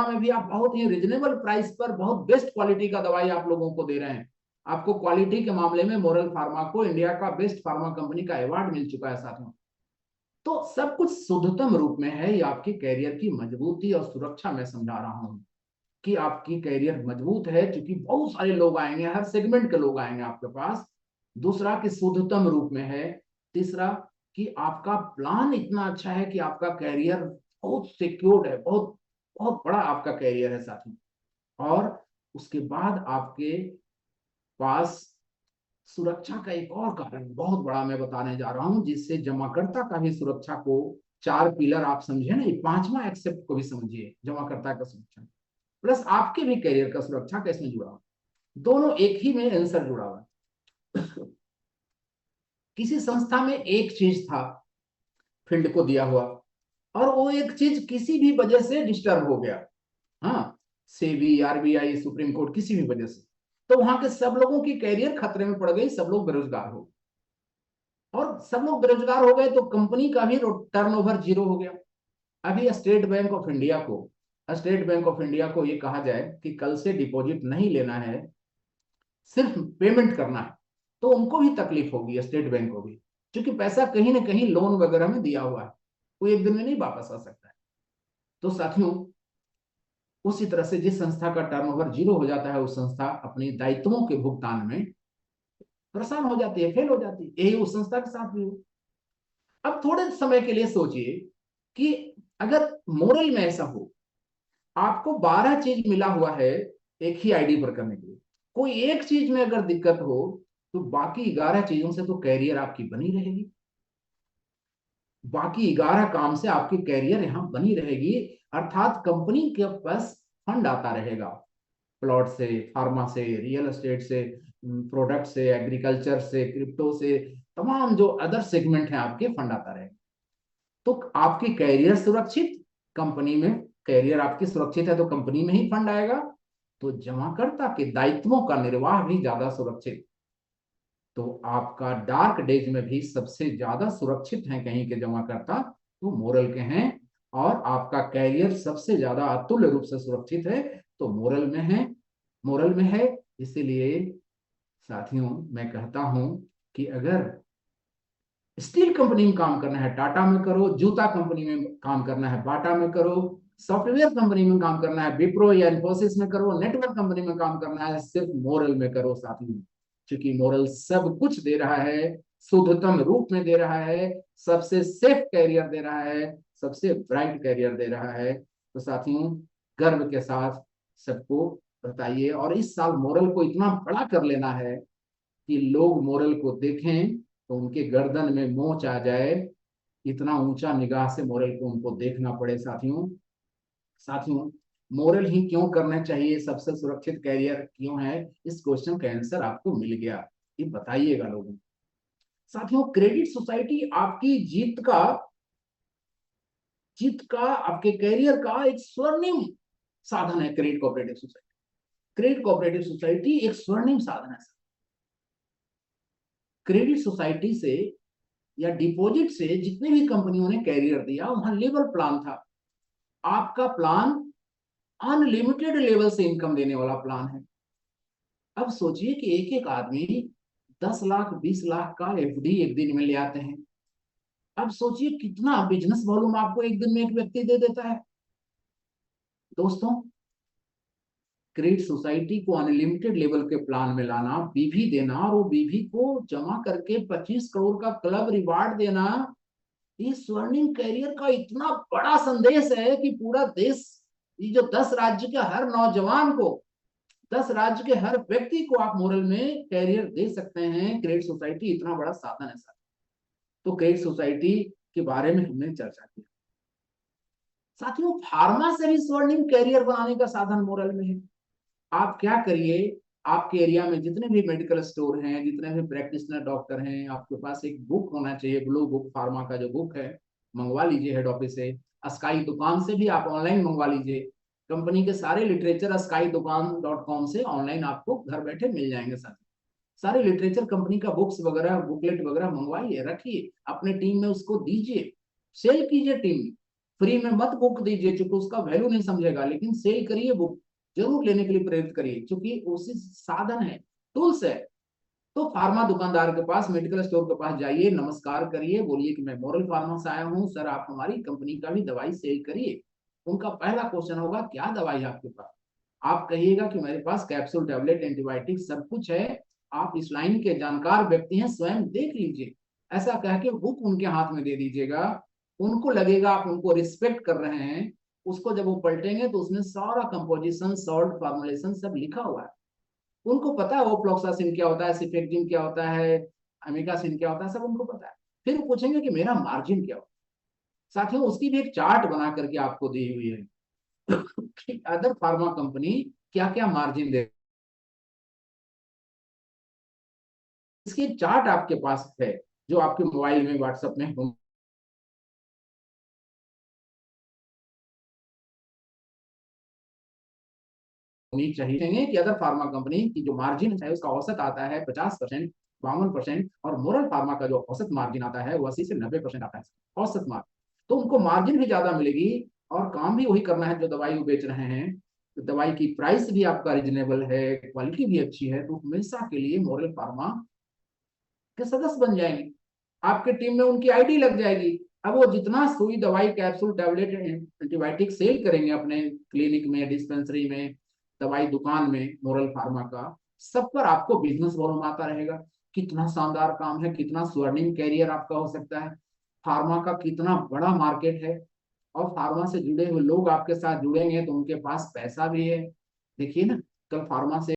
में भी आप बहुत ही रिजनेबल प्राइस पर बहुत बेस्ट क्वालिटी का दवाई आप लोगों को दे रहे हैं। आपको क्वालिटी के मामले में मोरल फार्मा को इंडिया का बेस्ट फार्मा कंपनी का अवार्ड मिल चुका है साथियों। तो सब कुछ शुद्धतम रूप में है। ये आपके कैरियर की मजबूती और सुरक्षा मैं समझा रहा हूं, कि आपकी कैरियर मजबूत है, क्योंकि बहुत सारे लोग आएंगे, हर सेगमेंट के लोग आएंगे आपके पास। दूसरा कि शुद्धतम रूप में है। तीसरा कि आपका प्लान इतना अच्छा है कि आपका कैरियर बहुत सिक्योर्ड है, बहुत बहुत बड़ा आपका कैरियर है साथी। और उसके बाद आपके पास सुरक्षा का एक और कारण बहुत बड़ा मैं बताने जा रहा हूं, जिससे जमाकर्ता का भी सुरक्षा को, चार पिलर आप समझे ना, ये पांचवा एक्सेप्ट को भी समझिए, जमाकर्ता का सुरक्षा प्लस आपके भी करियर का सुरक्षा कैसे जुड़ा हुआ, दोनों एक ही में आंसर जुड़ा हुआ। किसी संस्था में एक चीज था फील्ड को दिया हुआ, और वो एक चीज किसी भी वजह से डिस्टर्ब हो गया, हाँ, सेबी, आरबीआई, सुप्रीम कोर्ट, किसी भी वजह से, तो वहां के सब लोगों की कैरियर खतरे में पड़ गई, सब लोग बेरोजगार हो, और सब लोग बेरोजगार हो गए तो कंपनी का भी टर्नओवर जीरो हो गया। अभी स्टेट बैंक ऑफ इंडिया को ये कहा जाए कि कल से डिपॉजिट नहीं लेना है, सिर्फ पेमेंट करना है, तो उनको भी तकलीफ होगी, स्टेट बैंक को भी, क्योंकि पैसा कहीं ना कहीं लोन वगैरह में दिया हुआ है, वो एक दिन में नहीं वापस आ सकता है। तो साथियों, उसी तरह से जिस संस्था का टर्नओवर जीरो हो जाता है, उस संस्था अपने दायित्वों के भुगतान में परेशान हो जाती है, फेल हो जाती है। यही उस संस्था के साथ भी हो। अब थोड़े समय के लिए सोचिए कि अगर मोरल में ऐसा हो, आपको 12 चीज मिला हुआ है एक ही आईडी पर करने के लिए, कोई एक चीज में अगर दिक्कत हो तो बाकी 11 चीजों से तो कैरियर आपकी बनी रहेगी, बाकी 11 काम से आपकी कैरियर यहां बनी रहेगी, अर्थात कंपनी के पास फंड आता रहेगा, प्लॉट से, फार्मा से, रियल एस्टेट से, प्रोडक्ट से, एग्रीकल्चर से, क्रिप्टो से, तमाम जो अदर सेगमेंट है आपके, फंड आता रहेगा। तो आपकी कैरियर सुरक्षित, कंपनी में कैरियर आपकी सुरक्षित है तो कंपनी में ही फंड आएगा, तो जमाकर्ता के दायित्वों का निर्वाह भी ज्यादा सुरक्षित। तो आपका डार्क डेज में भी सबसे ज्यादा सुरक्षित है कहीं के जमाकर्ता तो मोरल के हैं, और आपका कैरियर सबसे ज्यादा अतुल्य रूप से सुरक्षित है तो मोरल में है। इसीलिए साथियों, मैं कहता हूं कि अगर स्टील कंपनी में काम करना है टाटा में करो, जूता कंपनी में काम करना है बाटा में करो, सॉफ्टवेयर कंपनी में काम करना है विप्रो या इन्फोसिस में करो, नेटवर्क कंपनी में काम करना है सिर्फ मोरल में करो साथियों, क्योंकि मोरल सब कुछ दे रहा है, शुद्धतम रूप में दे रहा है, सबसे सेफ कैरियर दे रहा है, सबसे ब्राइट कैरियर दे रहा है। तो साथियों, गर्व के साथ सबको बताइए, और इस साल मोरल को इतना बड़ा कर लेना है कि लोग मोरल को देखें तो उनके गर्दन में मोच आ जाए, इतना ऊंचा निगाह से मोरल को उनको देखना पड़े साथियों। मोरल ही क्यों करना चाहिए, सबसे सुरक्षित कैरियर क्यों है, इस क्वेश्चन का आंसर आपको मिल गया, ये बताइएगा लोगों। साथियों, क्रेडिट सोसाइटी आपकी जीत का आपके कैरियर का एक स्वर्णिम साधन है। क्रेडिट कोऑपरेटिव सोसाइटी एक स्वर्णिम साधन है। क्रेडिट सोसाइटी से या डिपॉजिट से जितने भी कंपनियों ने कैरियर दिया, वहां लेवल प्लान था। आपका प्लान अनलिमिटेड लेवल से इनकम देने वाला प्लान है। अब सोचिए कि एक एक आदमी 10 लाख 20 लाख का एफडी एक दिन में ले आते हैं। अब सोचिए कितना बिजनेस वॉल्यूम आपको एक दिन में एक व्यक्ति दे देता है। दोस्तों, क्रेडिट सोसाइटी को अनलिमिटेड लेवल के प्लान में लाना, बीवी देना, और वो बीवी को जमा करके 25 करोड़ का क्लब रिवार्ड देना, इस स्वर्णिम कैरियर का इतना बड़ा संदेश है कि पूरा देश, ये जो 10 राज्य के हर नौजवान को, 10 राज्य के हर व्यक्ति को आप मोरल में कैरियर दे सकते हैं। क्रेडिट सोसाइटी इतना बड़ा साधन है सर। तो क्रेडिट सोसाइटी के बारे में हमने चर्चा की। साथियों, फार्मा से भी स्वर्णिम कैरियर बनाने का साधन मोरल में है। आप क्या करिए, आपके एरिया में जितने भी मेडिकल स्टोर हैं, जितने भी प्रैक्टिशनर डॉक्टर हैं, आपके पास एक बुक होना चाहिए, ब्लू बुक, फार्मा का जो बुक है, मंगवा लीजिए हेड ऑफिस से, स्काई दुकान से भी आप ऑनलाइन मंगवा लीजिए। कंपनी के सारे लिटरेचर स्काई दुकान .com से ऑनलाइन आपको घर बैठे मिल जाएंगे सर। सारे लिटरेचर कंपनी का बुक्स वगैरह, बुकलेट वगैरह मंगवाइए, रखिए अपने टीम में, उसको दीजिए, सेल कीजिए टीम में। फ्री में मत बुक दीजिए क्योंकि उसका वैल्यू नहीं समझेगा, लेकिन सेल करिए, बुक जरूर लेने के लिए प्रेरित करिए, क्योंकि उसी साधन है, टूल्स है। तो फार्मा दुकानदार के पास, मेडिकल स्टोर के पास जाइए, नमस्कार करिए, बोलिए कि मैं मोरल फार्मा से आया हूँ सर, आप हमारी कंपनी का भी दवाई सेल करिए। उनका पहला क्वेश्चन होगा, क्या दवाई है आपके पास? आप कहिएगा कि मेरे पास कैप्सूल, टैबलेट, एंटीबायोटिक सब कुछ है। आप इस लाइन के जानकार व्यक्ति हैं, स्वयं देख लीजिए। ऐसा कह के बुक उनके हाथ में दे दीजिएगा। उनको लगेगा आप उनको रिस्पेक्ट कर रहे हैं। उसको जब वो पलटेंगे तो उसमें सारा कंपोजिशन, सॉल्ट, फॉर्मुलेशन सब लिखा हुआ है। उनको पता है वो फ्लोक्सासिन क्या होता है, सिफेक्टिन क्या होता है, अमीकासिन क्या होता है, सब उनको पता है। फिर वो पूछेंगे कि मेरा मार्जिन क्या होता है। साथियों, उसकी भी एक चार्ट बना करके आपको दी हुई है कि अदर फार्मा कंपनी क्या क्या मार्जिन दे। इसकी चार्ट आपके पास है, जो आपके मोबाइल में, व्हाट्सएप में होनी चाहिए कि अदर फार्मा कंपनी की जो मार्जिन है उसका औसत आता है 50%, 52%, और मोरल फार्मा का जो औसत मार्जिन आता है वो 80 से 90% आता है, औसत मार्जिन। तो उनको मार्जिन भी ज्यादा मिलेगी और काम भी वही करना है जो दवाई वो बेच रहे हैं। तो दवाई की प्राइस भी आपका रिजनेबल है, क्वालिटी भी अच्छी है, तो हमेशा के लिए मोरल फार्मा के सदस्य बन जाएंगे। आपके टीम में उनकी आईडी लग जाएगी। अब वो जितना सुई, दवाई, कैप्सूल, टैबलेट, एंटीबायोटिक सेल करेंगे अपने क्लिनिक में, डिस्पेंसरी में, दवाई दुकान में, मोरल फार्मा का, सब पर आपको बिजनेस वॉल्यूम आता रहेगा। कितना शानदार काम है, कितना स्वर्णिम कैरियर आपका हो सकता है। फार्मा का कितना बड़ा मार्केट है, और फार्मा से जुड़े हुए लोग आपके साथ जुड़ेंगे तो उनके पास पैसा भी है। देखिए ना, कल फार्मा से